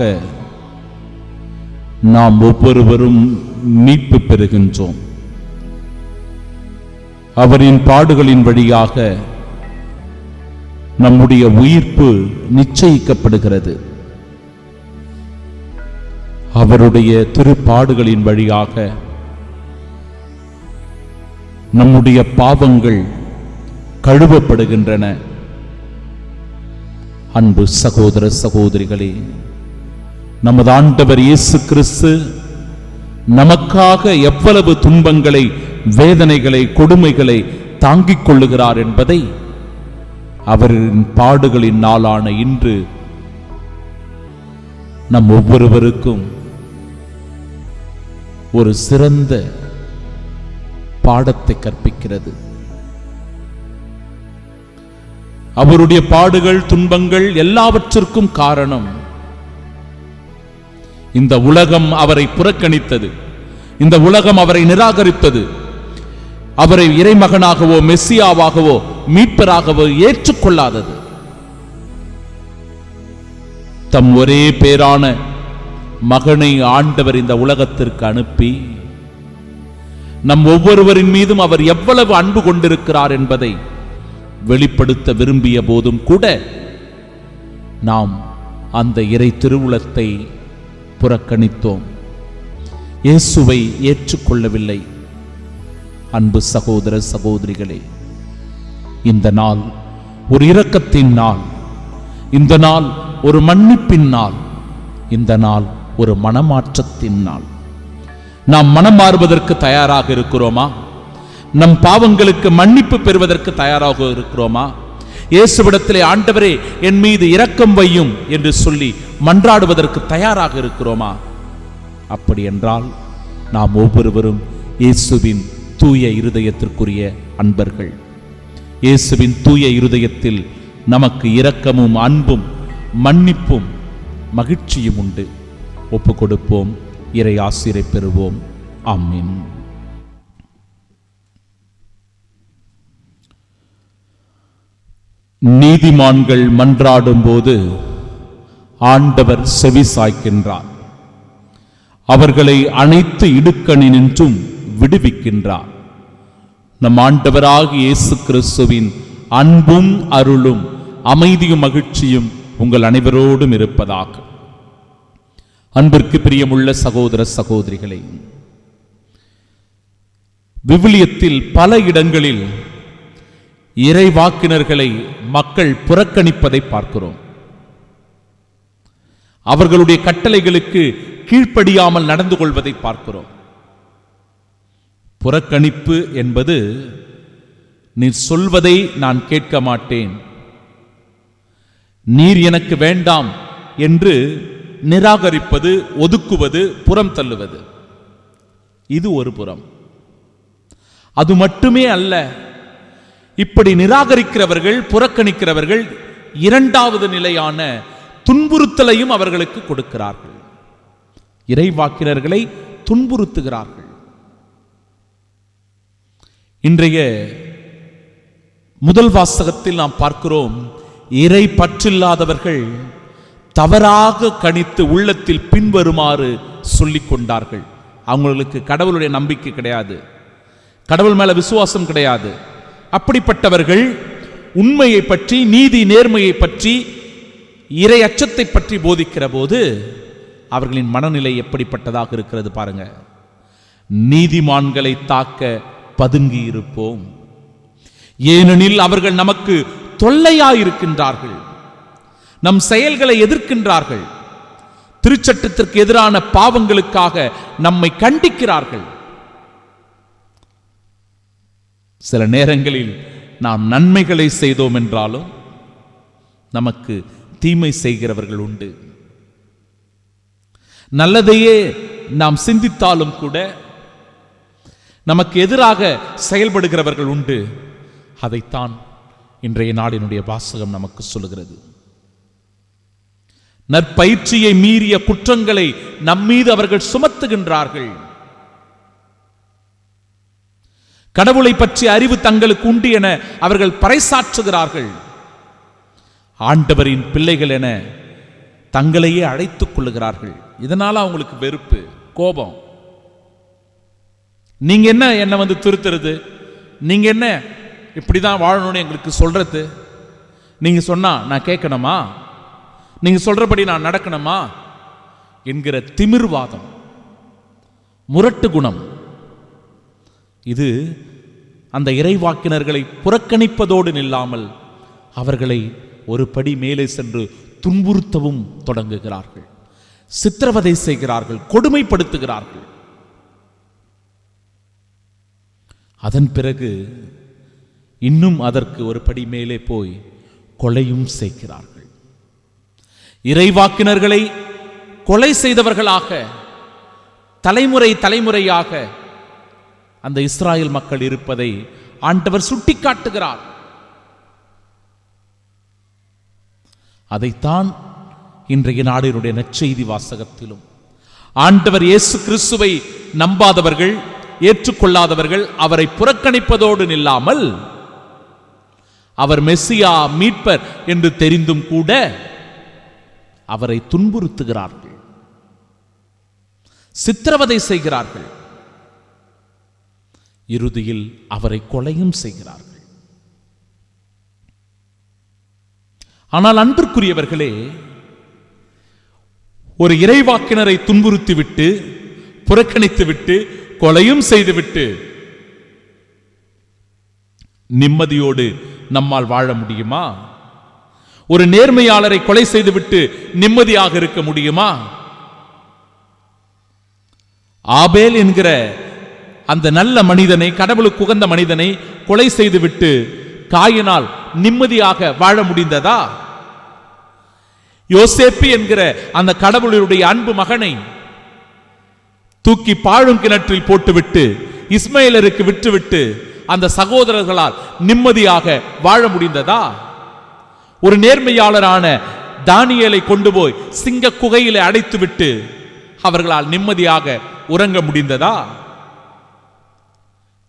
நாம் ஒவ்வொருவரும் மீட்பு பெறுகின்றோம். அவரின் பாடுகளின் வழியாக நம்முடைய உயிர்ப்பு நிச்சயிக்கப்படுகிறது. அவருடைய திருப்பாடுகளின் வழியாக நம்முடைய பாவங்கள் கழுவப்படுகின்றன. அன்பு சகோதர சகோதரிகளே, நமது ஆண்டவர் இயேசு கிறிஸ்து நமக்காக எவ்வளவு துன்பங்களை, வேதனைகளை, கொடுமைகளை தாங்கிக் கொள்ளுகிறார் என்பதை அவரின் பாடுகளின் நாளான இன்று நம் ஒவ்வொருவருக்கும் ஒரு சிறந்த பாடத்தை கற்பிக்கிறது. அவருடைய பாடுகள், துன்பங்கள் எல்லாவற்றிற்கும் காரணம் இந்த உலகம் அவரை புறக்கணித்தது, இந்த உலகம் அவரை நிராகரித்தது, அவரை இறைமகனாகவோ மெஸ்ஸியாவாகவோ மீட்பராகவோ ஏற்றுக்கொள்ளாதது. தம் ஒரே பேரான மகனை ஆண்டவர் இந்த உலகத்திற்கு அனுப்பி நம் ஒவ்வொருவரின் மீதும் அவர் எவ்வளவு அன்பு கொண்டிருக்கிறார் என்பதை வெளிப்படுத்த விரும்பிய போதும் கூட நாம் அந்த இறை திருவுளத்தை புறக்கணித்தோம், இயேசுவை ஏற்றுக்கொள்ளவில்லை. அன்பு சகோதர சகோதரிகளே, இந்த நாள் ஒரு இரக்கத்தின் நாள், இந்த நாள் ஒரு மன்னிப்பின் நாள், இந்த நாள் ஒரு மனமாற்றத்தின் நாள். நாம் மனம் மாறுவதற்கு தயாராக இருக்கிறோமா? நம் பாவங்களுக்கு மன்னிப்பு பெறுவதற்கு தயாராக இருக்கிறோமா? இயேசுவிடத்திலே ஆண்டவரே என் மீது இரக்கம் வையும் என்று சொல்லி மன்றாடுவதற்கு தயாராக இருக்கிறோமா? அப்படி என்றால் நாம் ஒவ்வொருவரும் இயேசுவின் தூய இருதயத்திற்குரிய அன்பர்கள். இயேசுவின் தூய இருதயத்தில் நமக்கு இரக்கமும் அன்பும் மன்னிப்பும் மகிழ்ச்சியும் உண்டு. ஒப்பு கொடுப்போம். இறை ஆசீரை பெறுவோம். ஆமென். நீதிமான்கள் மன்றாடும் போது ஆண்டவர் செவி சாய்க்கின்றார். அவர்களை அனைத்து இடுக்கணினின்றும் விடுவிக்கின்றார். நம் ஆண்டவராகிய இயேசு கிறிஸ்துவின் அன்பும் அருளும் அமைதியும் மகிழ்ச்சியும் உங்கள் அனைவரோடும் இருப்பதாக. அன்பிற்கு பிரியமுள்ள சகோதர சகோதரிகளே, விவிலியத்தில் பல இடங்களில் இறைவாக்கினர்களை மக்கள் புறக்கணிப்பதை பார்க்கிறோம். அவர்களுடைய கட்டளைகளுக்கு கீழ்ப்படியாமல் நடந்து கொள்வதை பார்க்கிறோம். புறக்கணிப்பு என்பது நீர் சொல்வதை நான் கேட்க மாட்டேன், நீர் எனக்கு வேண்டாம் என்று நிராகரிப்பது, ஒதுக்குவது, புறம் தள்ளுவது. இது ஒரு புறம். அது மட்டுமே அல்ல, இப்படி நிராகரிக்கிறவர்கள், புறக்கணிக்கிறவர்கள் இரண்டாவது நிலையான துன்புறுத்தலையும் அவர்களுக்கு கொடுக்கிறார்கள். இறைவாக்கினர்களை துன்புறுத்துகிறார்கள். இன்றைய முதல் வாசகத்தில் நாம் பார்க்கிறோம், இறை பற்றில்லாதவர்கள் தவறாக கணித்து உள்ளத்தில் பின்வருமாறு சொல்லிக் கொண்டார்கள். அவங்களுக்கு கடவுளுடைய நம்பிக்கை கிடையாது, கடவுள் மேல விசுவாசம் கிடையாது. அப்படிப்பட்டவர்கள் உண்மையை பற்றி, நீதி நேர்மையை பற்றி, இறை அச்சத்தை பற்றி போதிக்கிற போது அவர்களின் மனநிலை எப்படிப்பட்டதாக இருக்கிறது பாருங்க. நீதிமான்களை தாக்க பதுங்கி இருப்போம், ஏனெனில் அவர்கள் நமக்கு தொல்லையாயிருக்கின்றார்கள், நம் செயல்களை எதிர்க்கின்றார்கள், திருச்சட்டத்திற்கு எதிரான பாவங்களுக்காக நம்மை கண்டிக்கிறார்கள். சில நேரங்களில் நாம் நன்மைகளை செய்தோம் என்றாலும் நமக்கு தீமை செய்கிறவர்கள் உண்டு. நல்லதையே நாம் சிந்தித்தாலும் கூட நமக்கு எதிராக செயல்படுகிறவர்கள் உண்டு. அதைத்தான் இன்றைய நாளினுடைய வாசகம் நமக்கு சொல்லுகிறது. நற்பயிற்சியை மீறிய குற்றங்களை நம்மீது அவர்கள் சுமத்துகின்றார்கள். கடவுளை பற்றிய அறிவு தங்களுக்கு உண்டு என அவர்கள் பறைசாற்றுகிறார்கள். ஆண்டவரின் பிள்ளைகள் என தங்களையே அழைத்துக் கொள்ளுகிறார்கள். இதனால அவங்களுக்கு வெறுப்பு, கோபம். நீங்க என்ன என்ன வந்து திருத்துறது, நீங்க என்ன இப்படிதான் வாழணும்னு எங்களுக்கு சொல்றது, நீங்க சொன்னா நான் கேட்கணுமா, நீங்க சொல்றபடி நான் நடக்கணுமா என்கிற திமிர்வாதம், முரட்டு குணம். இது அந்த இறைவாக்கினர்களை புறக்கணிப்பதோடு நில்லாமல் அவர்களை ஒரு படி மேலே சென்று துன்புறுத்தவும் தொடங்குகிறார்கள், சித்திரவதை செய்கிறார்கள், கொடுமைப்படுத்துகிறார்கள். அதன் பிறகு இன்னும் அதற்கு ஒரு படி மேலே போய் கொலையும் செய்கிறார்கள். இறைவாக்கினர்களை கொலை செய்தவர்களாக தலைமுறை தலைமுறையாக அந்த இஸ்ராயேல் மக்கள் இருப்பதை ஆண்டவர் சுட்டிக்காட்டுகிறார். அதைத்தான் இன்றைய நாடினுடைய நற்செய்தி வாசகத்திலும் ஆண்டவர் இயேசு கிறிஸ்துவை நம்பாதவர்கள், ஏற்றுக்கொள்ளாதவர்கள் அவரை புறக்கணிப்பதோடு நில்லாமல் அவர் மெசியா, மீட்பர் என்று தெரிந்தும் கூட அவரை துன்புறுத்துகிறார்கள், சித்திரவதை செய்கிறார்கள், இறுதியில் அவரை கொலையும் செய்கிறார்கள். ஆனால் அன்பிற்குரியவர்களே, ஒரு இறைவாக்கினரை துன்புறுத்திவிட்டு, புறக்கணித்துவிட்டு, கொலையும் செய்துவிட்டு நிம்மதியோடு நம்மால் வாழ முடியுமா? ஒரு நேர்மையாளரை கொலை செய்துவிட்டு நிம்மதியாக இருக்க முடியுமா? ஆபேல் என்கிற அந்த நல்ல மனிதனை, கடவுளுக்கு உகந்த மனிதனை கொலை செய்துவிட்டு காயினால் நிம்மதியாக வாழ முடிந்ததா? யோசேப்பு என்கிற அந்த கடவுளுடைய அன்பு மகனை தூக்கி பாழும் கிணற்றில் போட்டுவிட்டு இஸ்மாயிலருக்கு விட்டுவிட்டு அந்த சகோதரர்களால் நிம்மதியாக வாழ முடிந்ததா? ஒரு நேர்மையாளரான தானியேலை கொண்டு போய் சிங்க குகையிலே அடைத்துவிட்டு அவர்களால் நிம்மதியாக உறங்க முடிந்ததா?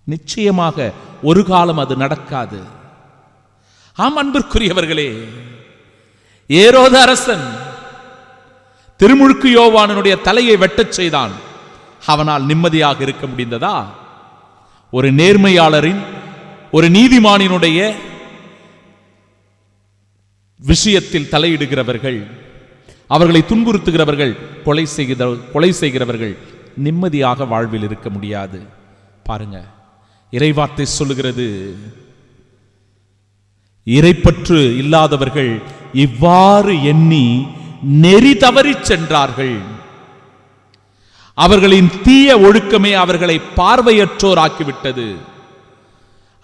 நிச்சயமாக ஒரு காலம் அது நடக்காது. ஆம் அன்பிற்குரியவர்களே, ஏரோது அரசன் திருமுழுக்கு யோவானுடைய தலையை வெட்டச் செய்தான். அவனால் நிம்மதியாக இருக்க முடிந்ததா? ஒரு நேர்மையாளரின், ஒரு நீதிமானினுடைய விஷயத்தில் தலையிடுகிறவர்கள், அவர்களை துன்புறுத்துகிறவர்கள், கொலை செய்கிறவர்கள் நிம்மதியாக வாழ்வில் இருக்க முடியாது. பாருங்க, இறைவார்த்தை சொல்லுகிறது, இறைப்பற்று இல்லாதவர்கள் இவ்வாறு எண்ணி நெறி தவறி சென்றார்கள். அவர்களின் தீய ஒழுக்கமே அவர்களை பார்வையற்றோர் ஆக்கிவிட்டது.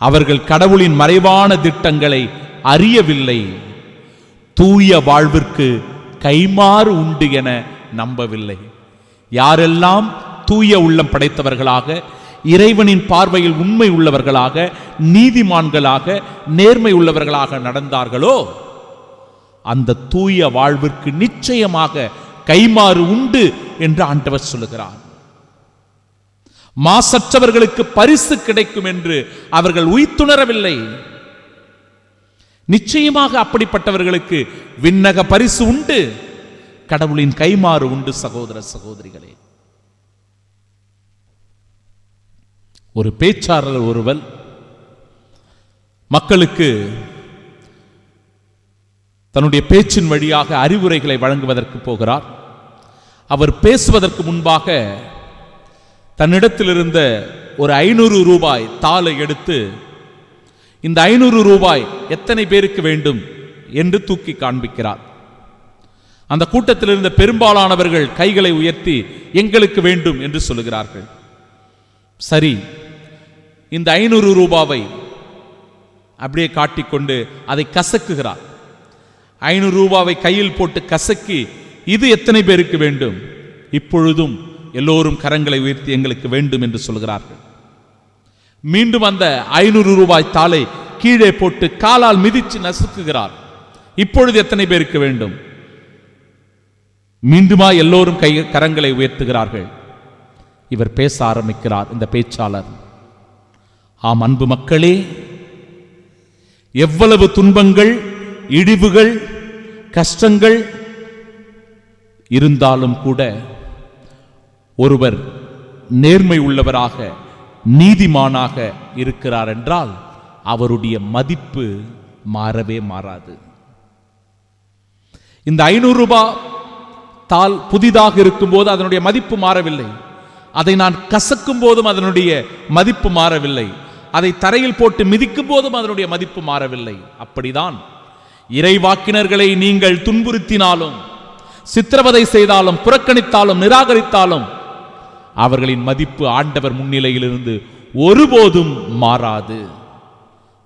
அவர்கள் கடவுளின் மறைவான திட்டங்களை அறியவில்லை. தூய வாழ்விற்கு கைமாறு உண்டு என நம்பவில்லை. யாரெல்லாம் தூய உள்ளம் படைத்தவர்களாக, இறைவனின் பார்வையில் உண்மை உள்ளவர்களாக, நீதிமான்களாக, நேர்மை உள்ளவர்களாக நடந்தார்களோ அந்த தூய வாழ்விற்கு நிச்சயமாக கைமாறு உண்டு என்று ஆண்டவர் சொல்லுகிறார். மாசற்றவர்களுக்கு பரிசு கிடைக்கும் என்று அவர்கள் உய்த்துணரவில்லை. நிச்சயமாக அப்படிப்பட்டவர்களுக்கு விண்ணக பரிசு உண்டு, கடவுளின் கைமாறு உண்டு. சகோதர சகோதரிகளே, ஒரு பேச்சாளர் ஒருவர் மக்களுக்கு தன்னுடைய பேச்சின் வழியாக அறிவுரைகளை வழங்குவதற்கு போகிறார். அவர் பேசுவதற்கு முன்பாக தன்னிடத்தில் இருந்த ஒரு 500 ரூபாய் தாளை எடுத்து, இந்த 500 ரூபாய் எத்தனை பேருக்கு வேண்டும் என்று தூக்கி காண்பிக்கிறார். அந்த கூட்டத்தில் இருந்த பெரும்பாலானவர்கள் கைகளை உயர்த்தி எங்களுக்கு வேண்டும் என்று சொல்லுகிறார்கள். சரி, இந்த 500 ரூபாவை அப்படியே காட்டிக்கொண்டு அதை கசக்குகிறார். 500 ரூபாவை கையில் போட்டு கசக்கி, இது எத்தனை பேருக்கு வேண்டும்? இப்பொழுதும் எல்லோரும் கரங்களை உயர்த்தி எங்களுக்கு வேண்டும் என்று சொல்கிறார்கள். மீண்டும் அந்த 500 ரூபாய் தாளை கீழே போட்டு காலால் மிதிச்சு நசுக்குகிறார். இப்பொழுது எத்தனை பேருக்கு வேண்டும்? மீண்டுமா எல்லோரும் கரங்களை உயர்த்துகிறார்கள். இவர் பேச ஆரம்பிக்கிறார், இந்த பேச்சாளர். ஆம் அன்பு மக்களே, எவ்வளவு துன்பங்கள், இழிவுகள், கஷ்டங்கள் இருந்தாலும் கூட ஒருவர் நேர்மை உள்ளவராக, நீதிமானாக இருக்கிறார் என்றால் அவருடைய மதிப்பு மாறவே மாறாது. இந்த 500 ரூபாய் தாள் புதிதாக இருக்கும்போது அதனுடைய மதிப்பு மாறவில்லை. அதை நான் கசக்கும் போதும் அதனுடைய மதிப்பு மாறவில்லை. அதை தரையில் போட்டு மிதிக்கும் போதும் அதனுடைய மதிப்பு மாறவில்லை. அப்படிதான் இறைவாக்கினர்களை நீங்கள் துன்புறுத்தினாலும், சித்திரவதை செய்தாலும், புறக்கணித்தாலும், நிராகரித்தாலும் அவர்களின் மதிப்பு ஆண்டவர் முன்னிலையிலிருந்து ஒருபோதும் மாறாது.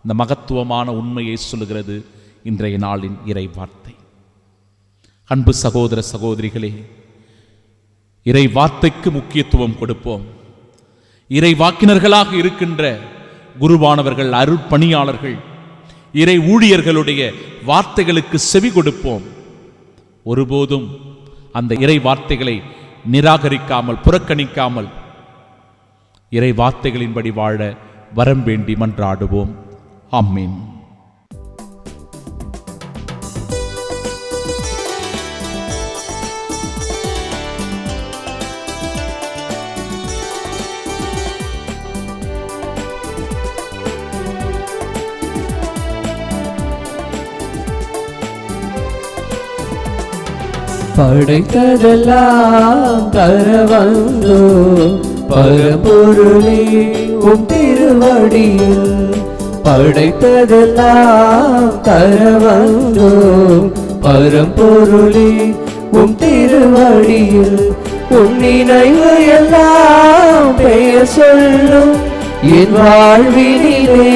இந்த மகத்துவமான உண்மையை சொல்லுகிறது இன்றைய நாளின் இறை வார்த்தை. அன்பு சகோதர சகோதரிகளே, இறை வார்த்தைக்கு முக்கியத்துவம் கொடுப்போம். இறை வாக்கினர்களாக இருக்கின்ற குருவானவர்கள், அருட்பணியாளர்கள், இறை ஊழியர்களுடைய வார்த்தைகளுக்கு செவி கொடுப்போம். ஒருபோதும் அந்த இறை வார்த்தைகளை நிராகரிக்காமல், புறக்கணிக்காமல் இறை வார்த்தைகளின்படி வாழ வரம் வேண்டி மன்றாடுவோம். ஆமென். படைத்ததெல்லாம் தர வந்தோ பரம்பொருளே உம் திருவடியில். படைத்ததெல்லாம் தர வந்தோ பரம்பொருளே உம் திருவடியில். உன் நினைவு எல்லாம் பெயர் சொல்லும் என் வாழ்வினிலே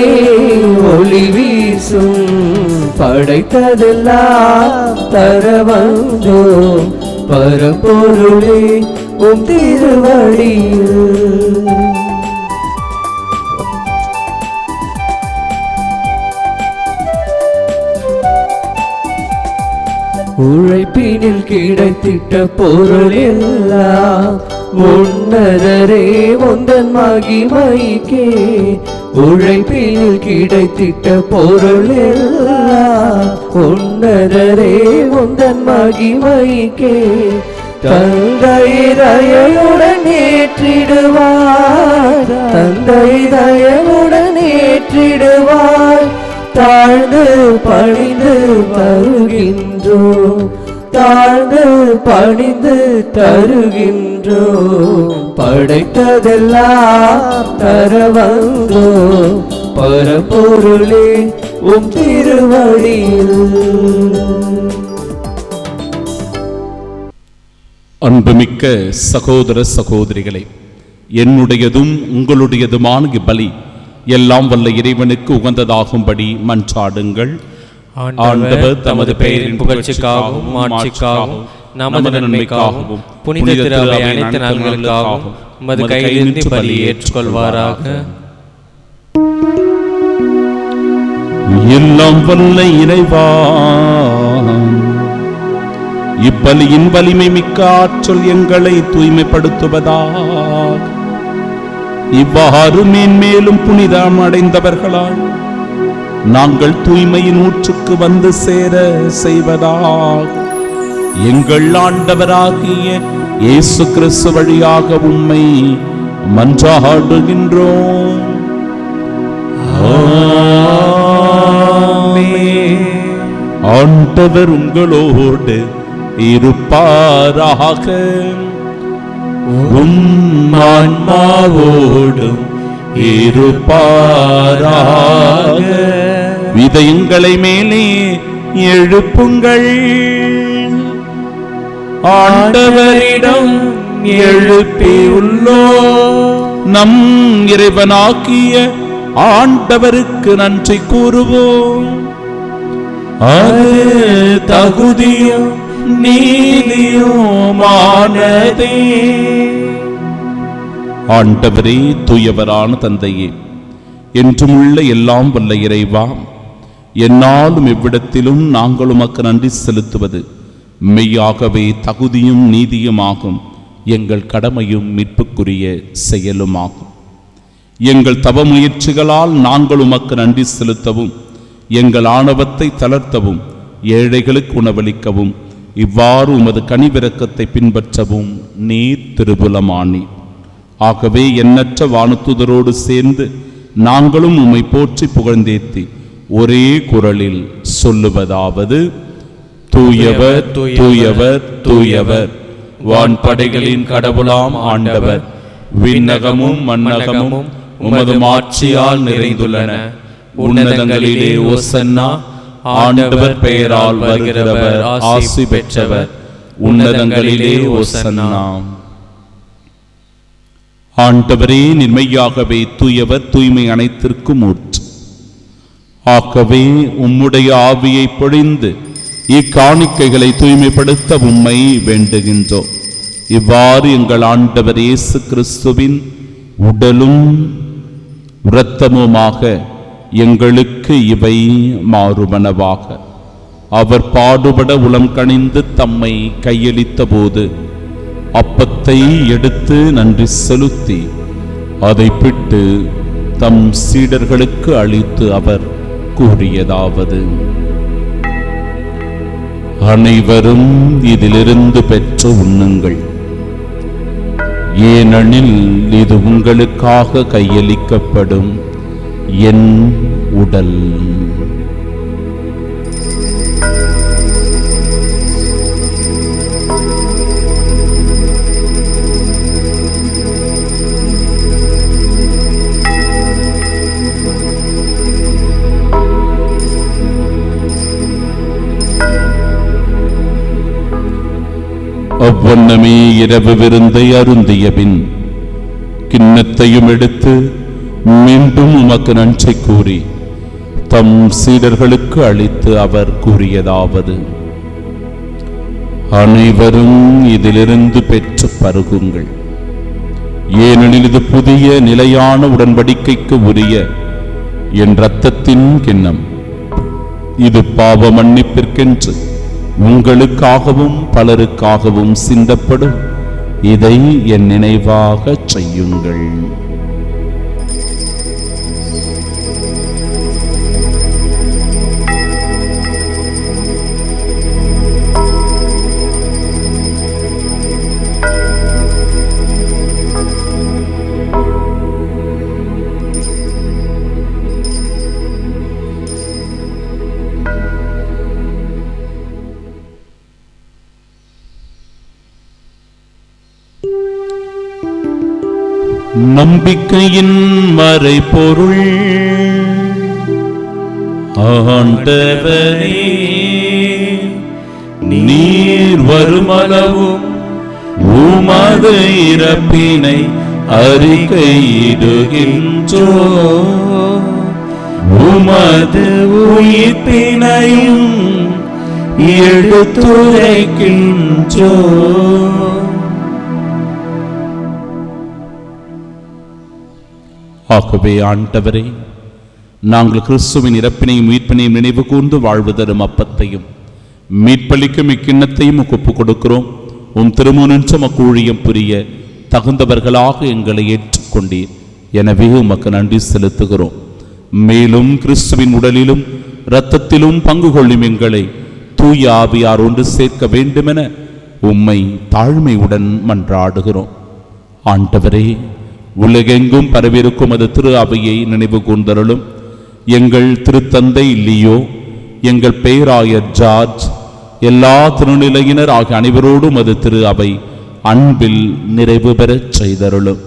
ஒளி வீசும் படைத்ததெல்லாம் தர வந்தோம் பரம்பொருளே உம் திருவடியில். உழைப்பினில் கிடைத்திட்ட பொருள் எல்லாம் உன்னதரே உந்தன் மகிமைக்கே. உழைப்பினில் கிடைத்திட்ட பொருள் எல்லாம் உன்னதரே உந்தன் மகிமைக்கே. தந்தை தயவுடன் ஏற்றிடுவாய், தந்தை தயவுடன் ஏற்றிடுவாய். தாழ்ந்து பணிந்து தருகின்றோம், தாழ்ந்து பணிந்து தருகின்றோம். படைத்ததெல்லாம் தர வந்தோம் பரம்பொருளே உம் திருவடியில். அன்புமிக்க சகோதர சகோதரிகளே, என்னுடையதும் உங்களுடையதுமான இப்பலி எல்லாம் வல்ல இறைவனுக்கு உகந்ததாகும்படி மன்றாடுங்கள். ஆண்டவர் தமது பெயரின் புகழ்ச்சிக்காகவும் மாட்சிக்காகவும் நமது நன்மைக்காகவும் புனித திரு அவை அனைத்து நலன்களுக்காகவும் உமது கையிலிருந்து பலி ஏற்றுக்கொள்வாராக. எல்லாம் வல்ல இறைவா, இப்பலியின் வலிமை மிக்க ஆற்றல் எங்களை தூய்மைப்படுத்துவதாக. இவ்வாறு மேன்மேலும் புனிதம் அடைந்தவர்களாய் நாங்கள் தூய்மையின் ஊற்றுக்கு வந்து சேர செய்வதாக எங்கள் ஆண்டவராகிய இயேசு கிறிஸ்து வழியாக உம்மை மன்றாடுகின்றோம். ஆண்டவர் உங்களோடு இருப்பாராக. உம் ஆன்மாவோடும் இருப்பாராக. விதைங்களை மேலே எழுப்புங்கள், ஆண்டவரிடம் எழுப்பியுள்ளோம். நம் இறைவனாகிய ஆண்டவருக்கு நன்றி கூறுவோம். அது தகுதியும் நீதியுமானதே. ஆண்டவரே, தூயவரான தந்தையே, என்றும் உள்ள எல்லாம் வல்ல இறைவா, என்னாலும் எவ்விடத்திலும் நாங்கள் உமக்கு நன்றி செலுத்துவது மெய்யாகவே தகுதியும் நீதியுமாகும். எங்கள் கடமையும் மீட்புக்குரிய செயலுமாகும். எங்கள் தவ முயற்சிகளால் நாங்கள் உமக்கு நன்றி செலுத்தவும், எங்கள் ஆணவத்தை தளர்த்தவும், ஏழைகளுக்கு உணவளிக்கவும், இவ்வாறு உமது கனிவிரக்கத்தை பின்பற்றவும் நீர் திருபுலமானி. ஆகவே எண்ணற்ற வானத்துதரோடு சேர்ந்து நாங்களும் உம்மை போற்றி புகழ்ந்தேத்தி ஒரே குரலில் சொல்லுவதாவது: தூயவர் தூயவர் தூயவர், வான்படைகளின் கடவுளாம் ஆண்டவர். விண்ணகமும் மண்ணகமும் உமது மாட்சியால் நிறைந்துள்ளன. உன்னதங்களிலே ஓசன்னா. ஆண்டவர் பெயரால் வருகிறவர் ஆசி பெற்றவர். உன்னதங்களிலே ஓசன்னா. ஆண்டவரே, நிர்மையாகவே தூயவர், தூய்மை அனைத்திற்கும் ஊற்று. ஆகவே உம்முடைய ஆவியை பொழிந்து இக்காணிக்கைகளை தூய்மைப்படுத்த உம்மை வேண்டுகின்றோம். இவ்வாறு எங்கள் ஆண்டவர் இயேசு கிறிஸ்துவின் உடலும் இரத்தமுமாக எங்களுக்கு இவை மாறுமனவாக. அவர் பாடுபட உளம் கனிந்து தம்மை கையளித்த போது அப்பத்தை எடுத்து நன்றி செலுத்தி அதை பிட்டு தம் சீடர்களுக்கு அளித்து அவர் கூறியதாவது: அனைவரும் இதிலிருந்து பெற்று உண்ணுங்கள், ஏனெனில் இது உங்களுக்காக கையளிக்கப்படும் என் உடல். அவ்வண்ணமே இரவு விருந்தை அருந்திய பின் கிண்ணத்தையும் எடுத்து மீண்டும் உமக்கு நன்றி கூறி தம் சீடர்களுக்கு அளித்து அவர் கூறியதாவது: அனைவரும் இதிலிருந்து பெற்று பருகுங்கள். ஏனெனில் இது புதிய நிலையான உடன்படிக்கைக்கு உரிய என் இரத்தத்தின் கிண்ணம். இது பாவ மன்னிப்பிற்கென்று உங்களுக்காகவும் பலருக்காகவும் சிந்தப்படும். இதை என் நினைவாக செய்யுங்கள். நம்பிக்கையின் மறைபொருள். ஆண்டவரே, நீர் வருமளவும் உமது இறப்பினை அறிக்கையிடுகின்றோ, உமது உயிர்ப்பினையும் எடுத்துரைக்கின்றோ. ஆகவே ஆண்டவரே, நாங்கள் கிறிஸ்துவின் இறப்பினையும் மீட்பினையும் நினைவு கூர்ந்து வாழ்வு தரும் அப்பத்தையும் மீட்பளிக்கும் இக்கிண்ணத்தையும் ஒப்புக் கொடுக்கிறோம். உம் திருமுனின்று ஊழியம் புரிய தகுந்தவர்களாக எங்களை ஏற்றுக்கொண்டீர். எனவே உமக்கு நன்றி செலுத்துகிறோம். மேலும் கிறிஸ்துவின் உடலிலும் இரத்தத்திலும் பங்கு கொள்ளும் எங்களை தூய ஆவியார் ஒன்று சேர்க்க வேண்டுமென உம்மை தாழ்மையுடன் மன்றாடுகிறோம். ஆண்டவரே, உலகெங்கும் பரவிருக்கும் அது திரு அவையை நினைவு கூர்ந்தருளும். எங்கள் திருத்தந்தை லியோ, எங்கள் பேராயர் ஜார்ஜ், எல்லா திருநிலையினர் ஆகிய அனைவரோடும் அது திரு அவை அன்பில் நிறைவு பெறச் செய்தருளும்.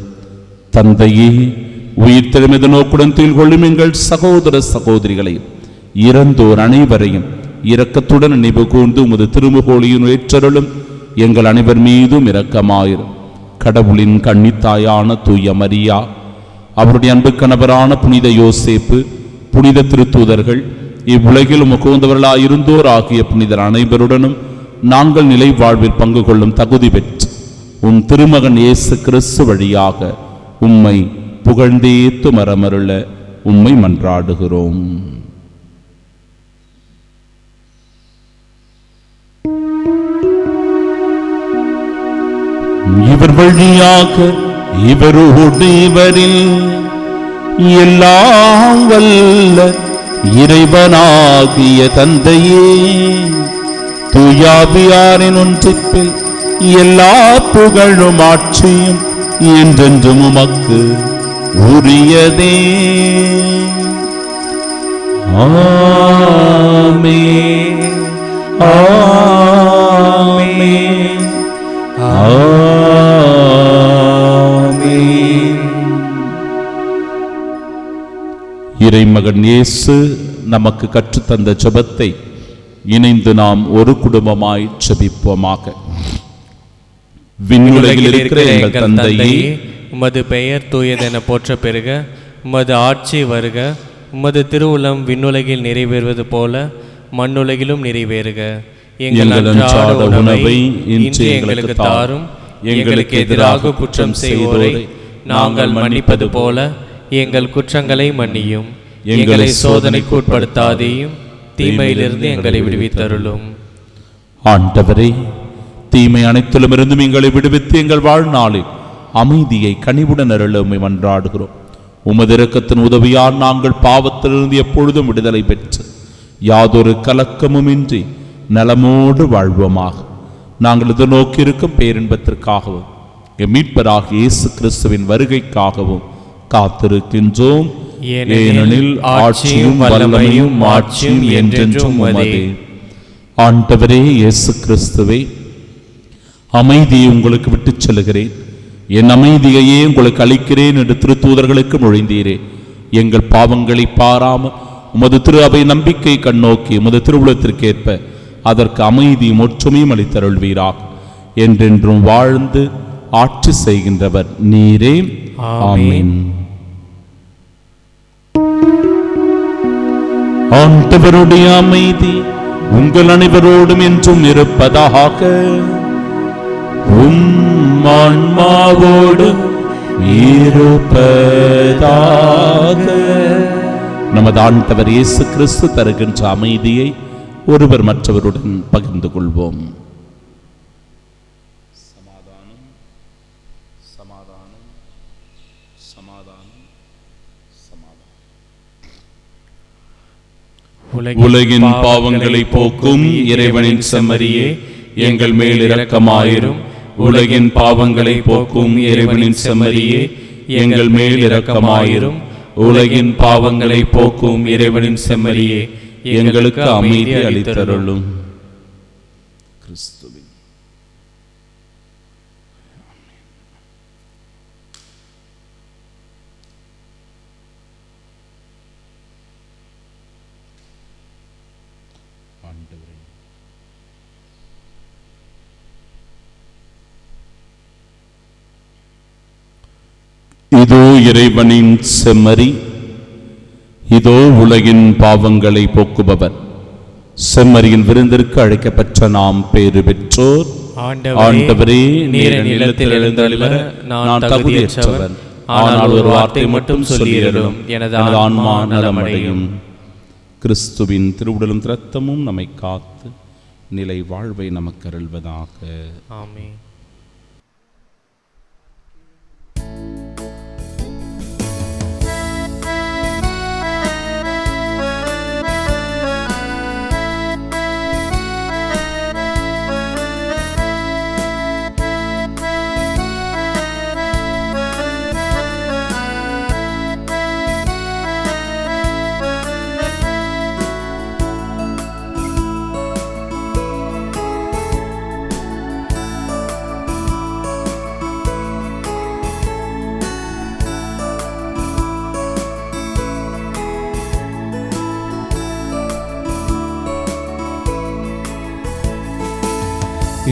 தந்தையே, உயிர் தெழுமெது நோக்குடன் தீழ்கொள்ளும் எங்கள் சகோதர சகோதரிகளையும் இறந்தோர் அனைவரையும் இரக்கத்துடன் நினைவு கூர்ந்து உமது திருமுகோலியும் ஏற்றருளும். எங்கள் அனைவர் மீதும் இரக்கமாயிரும். கடவுளின் கன்னித்தாயான தூய மரியா, அவருடைய அன்பு கணவரான புனித யோசேப்பு, புனித திருத்தூதர்கள், இவ்வுலகில் முகந்தவர்களாயிருந்தோர் ஆகிய புனிதர் அனைவருடனும் நாங்கள் நிலை வாழ்வில் பங்கு கொள்ளும் தகுதி பெற்று உம் திருமகன் இயேசு கிறிஸ்து வழியாக உம்மை புகழ்ந்தேத்து மரமருள உம்மை மன்றாடுகிறோம். இவர் வழியாக இவரோடு இவரில் எல்லாம் வல்ல இறைவனாகிய தந்தையே, தூயாவியாரின் ஒன்றிப்பில் எல்லா புகழும் ஆட்சியும் என்றென்றும் உமக்கு உரியதே. ஆமென், ஆமென், ஆமென். இறைமகன் இயேசு நமக்கு கற்றுத்தந்த ஜெபத்தை இணைந்து நாம் ஒரு குடும்பமாய் ஜெபிப்போமாக. விண்ணுலகில் இருக்கிற எங்கள் தந்தையே, உமது பெயர் தூயதென போற்ற பெறுக. உமது ஆட்சி வருக. உமது திருவுளம் விண்ணுலகில் நிறைவேறுவது போல மண்ணுலகிலும் நிறைவேறுக. எங்கள் அன்றாட உணவை இன்று எங்களுக்கு தாரும். எங்களுக்கு எதிராக குற்றம் செய்வோரை நாங்கள் மன்னிப்பது போல எங்கள் குற்றங்களை மன்னியும். எங்களை சோதனைக்கு உட்படுத்தாதேயும், தீமையிலிருந்து எங்களை விடுவித்தருளும். ஆண்டவரே, தீமை அனைத்திலும் இருந்தும் எங்களை விடுவித்து எங்கள் வாழ்நாளில் அமைதியை கனிவுடன் அருள உம்மை மன்றாடுகிறோம். உமது இரக்கத்தின் உதவியால் நாங்கள் பாவத்திலிருந்து எப்பொழுதும் விடுதலை பெற்று யாதொரு கலக்கமுமின்றி நலமோடு வாழ்வோமாக. நாங்கள் எதிர்நோக்கி இருக்கும் பேரின்பத்திற்காகவும் எம் மீட்பராகிய இயேசு கிறிஸ்துவின் வருகைக்காகவும் காத்திருக்கின்றோம். ஏனெனில் ஆட்சியும் வல்லமையும் மாட்சியும் என்றென்றும் உமதே. ஆண்டவரே இயேசு கிறிஸ்துவே, அமைதியை உங்களுக்கு விட்டுச் செல்கிறேன், என் அமைதியையே உங்களுக்கு அளிக்கிறேன் என்று திருத்தூதர்களுக்கு மொழிந்தீரே. எங்கள் பாவங்களை பாராமல் உமது திரு அவை நம்பிக்கை கண்ணோக்கி உமது திருவுளத்திற்கேற்ப அதற்கு அமைதியும் ஒற்றுமையும் அளித்தருள்வீராக. என்றென்றும் வாழ்ந்து ஆட்சி செய்கின்றவர் நீரே. ஆமென். ஆண்டவருடைய அமைதி உங்கள் அனைவரோடும் என்றும் இருப்பதாக. ஆன்மாவோடு இருப்பதாக. நமது ஆண்டவர் இயேசு கிறிஸ்து தருகின்ற அமைதியை ஒருவர் மற்றவருடன் பகிர்ந்து கொள்வோம். சமாதானம், சமாதானம், சமாதானம், சமாதானம். உலகின் பாவங்களை போக்கும் இறைவனின் செம்மறியே, எங்கள் மேல் இரக்கமாயிரும். உலகின் பாவங்களை போக்கும் இறைவனின் செம்மறியே, எங்கள் மேல் இரக்கமாயிரும். உலகின் பாவங்களை போக்கும் இறைவனின் செம்மறியே, எங்களுக்கு அமைதி அளித்தருளும். கிறிஸ்துவின் இதோ இறைவனின் செம்மறி, இதோ உலகின் பாவங்களை போக்குபவர். செம்மறியின் விருந்திற்கு அழைக்கப்பட்ட நாம் பேறு பெற்றோர். ஆண்டவரே, நீர் நிலத்தில் எழுந்தருள நான் தகுதியற்றவன். ஆனால் ஒரு வார்த்தை மட்டும் சொல்லியருளும், எனது ஆன்மா நலமடையும். கிறிஸ்துவின் திருவுடலும் இரத்தமும் நம்மை காத்து நிலை வாழ்வை நமக்கு அருள்வதாக. ஆமென்.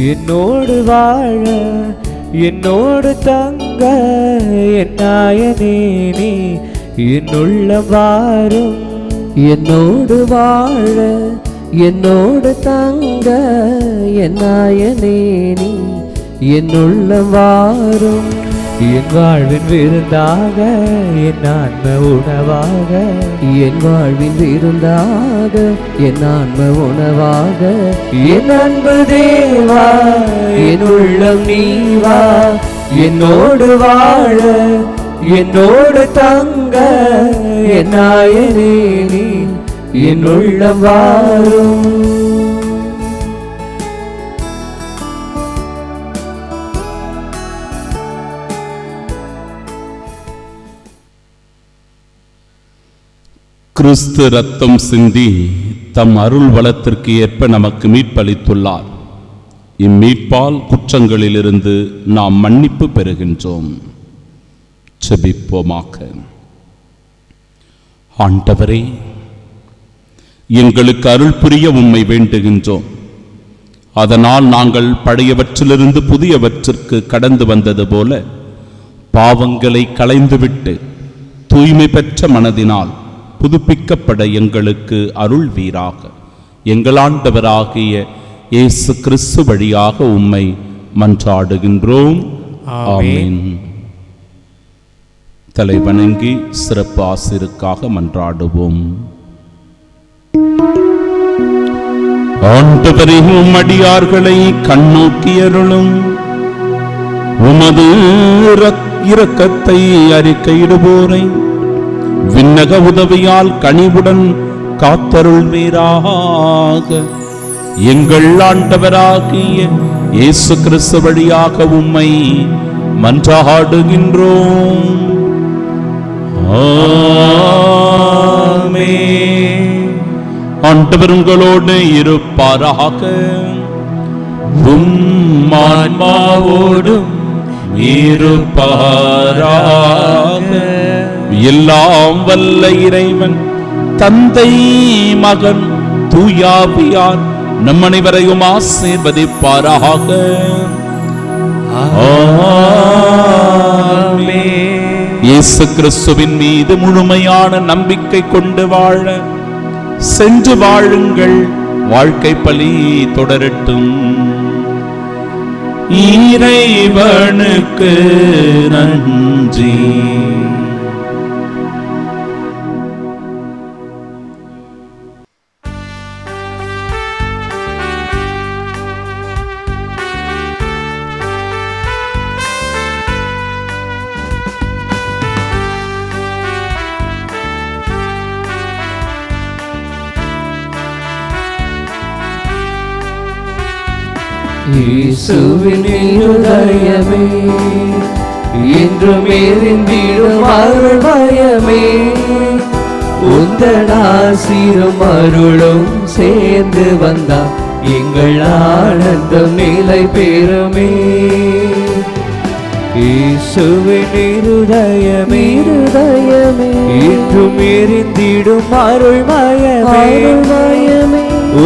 என்னோடு வாழ என்னோடு தங்க என் நாயனே நீ என்னுள்ளம் வாரும். என்னோடு வாழ என்னோடு தங்க என் நாயனே நீ என்னுள்ளம் வாரும். என் வாழ்வின் விருந்தாக என் ஆன்ம உணவாக, என் வாழ்வின் விருந்தாக என் ஆன்ம உணவாக, என் அன்பு தேவா என் உள்ளம் நீவா. என்னோடு வாழ என்னோடு தங்க என் நாயனே நீ என் உள்ளம் வாரும். கிறிஸ்து ரத்தம் சிந்தி தம் அருள் வளத்திற்கு ஏற்ப நமக்கு மீட்பளித்துள்ளார். இம்மீட்பால் குற்றங்களிலிருந்து நாம் மன்னிப்பு பெறுகின்றோம். செபிப்போமாக. ஆண்டவரே, எங்களுக்கு அருள் புரிய உம்மை வேண்டுகின்றோம். அதனால் நாங்கள் பழையவற்றிலிருந்து புதியவற்றிற்கு கடந்து வந்தது போல பாவங்களை களைந்துவிட்டு தூய்மை பெற்ற மனதினால் புதுப்பிக்கப்பட எங்களுக்கு அருள் வீராக. எங்கள் ஆண்டவராகிய இயேசு கிறிஸ்து வழியாக உம்மை மன்றாடுகின்றோம். ஆமென். தலை வணங்கி சிறப்பு ஆசிருக்காக மன்றாடுவோம். ஆண்டவரே, உம் அடியார்களை கண்ணோக்கியருளும். உமது இரக்கத்தை அறிக்கையிடுவோரை விண்ணக உதவியால் கனிவுடன் காத்தருள்வீராக. எங்கள் ஆண்டவராகிய இயேசு கிறிஸ்து வழியாக உம்மை மன்றாடுகின்றோம். ஆமென். ஆண்டவர் உங்களோடு இருப்பாராக. உம் ஆன்மாவோடும் இருப்பாராக. எல்லாம் வல்ல இறைவன் தந்தை, மகன், தூயாவியார் நம் அனைவரையும் ஆசீர்வதிப்பாராக. இயேசு கிறிஸ்துவின் மீது முழுமையான நம்பிக்கை கொண்டு வாழ சென்று வாழுங்கள். வாழ்க்கை பலி தொடரட்டும். இறைவனுக்கு நன்றி. இயேசுவின் இருதயமே என்றும் எரிந்திடும் அருள்மயமே, உந்தன் ஆசீரும் அருளும் சேர்ந்து வந்தார் எங்கள் ஆனந்தம் நிலை பெறுமே. இயேசுவின் இருதயமே என்றும் எரிந்திடும் அருள்மயமே,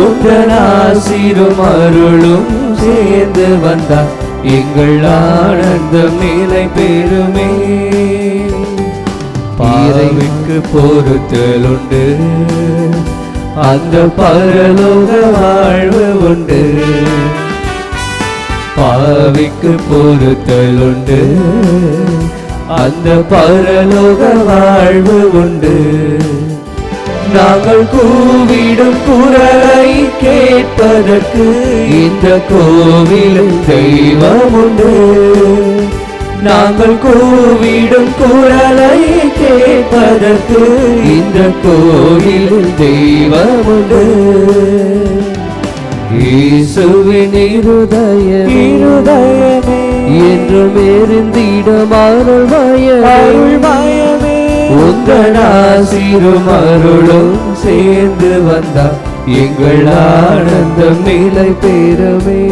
உந்தன் ஆசீரும் அருளும் சேர்ந்து வந்தார் எங்கள் ஆனந்தம் நிலை பெறுமே. பாறைக்கு பொறுத்தல் உண்டு, அந்த பரலோக வாழ்வு உண்டு. பாவிக்கு பொறுத்தல் உண்டு, அந்த பரலோக வாழ்வு உண்டு. நாங்கள் கூவிடும் குரலை கேட்பதற்கு இந்த கோவிலும் தெய்வம் உண்டு. நாங்கள் கூவிடும் குரலை கேட்பதற்கு இந்த கோவிலும் தெய்வம் உண்டு. இயேசுவின் இருதயமே என்றும் எரிந்திடும் அருள்மயமே, உந்தன் ஆசீரும் அருளும் சேர்ந்து வந்தார் எங்கள் ஆனந்தம் நிலை பெறுமே.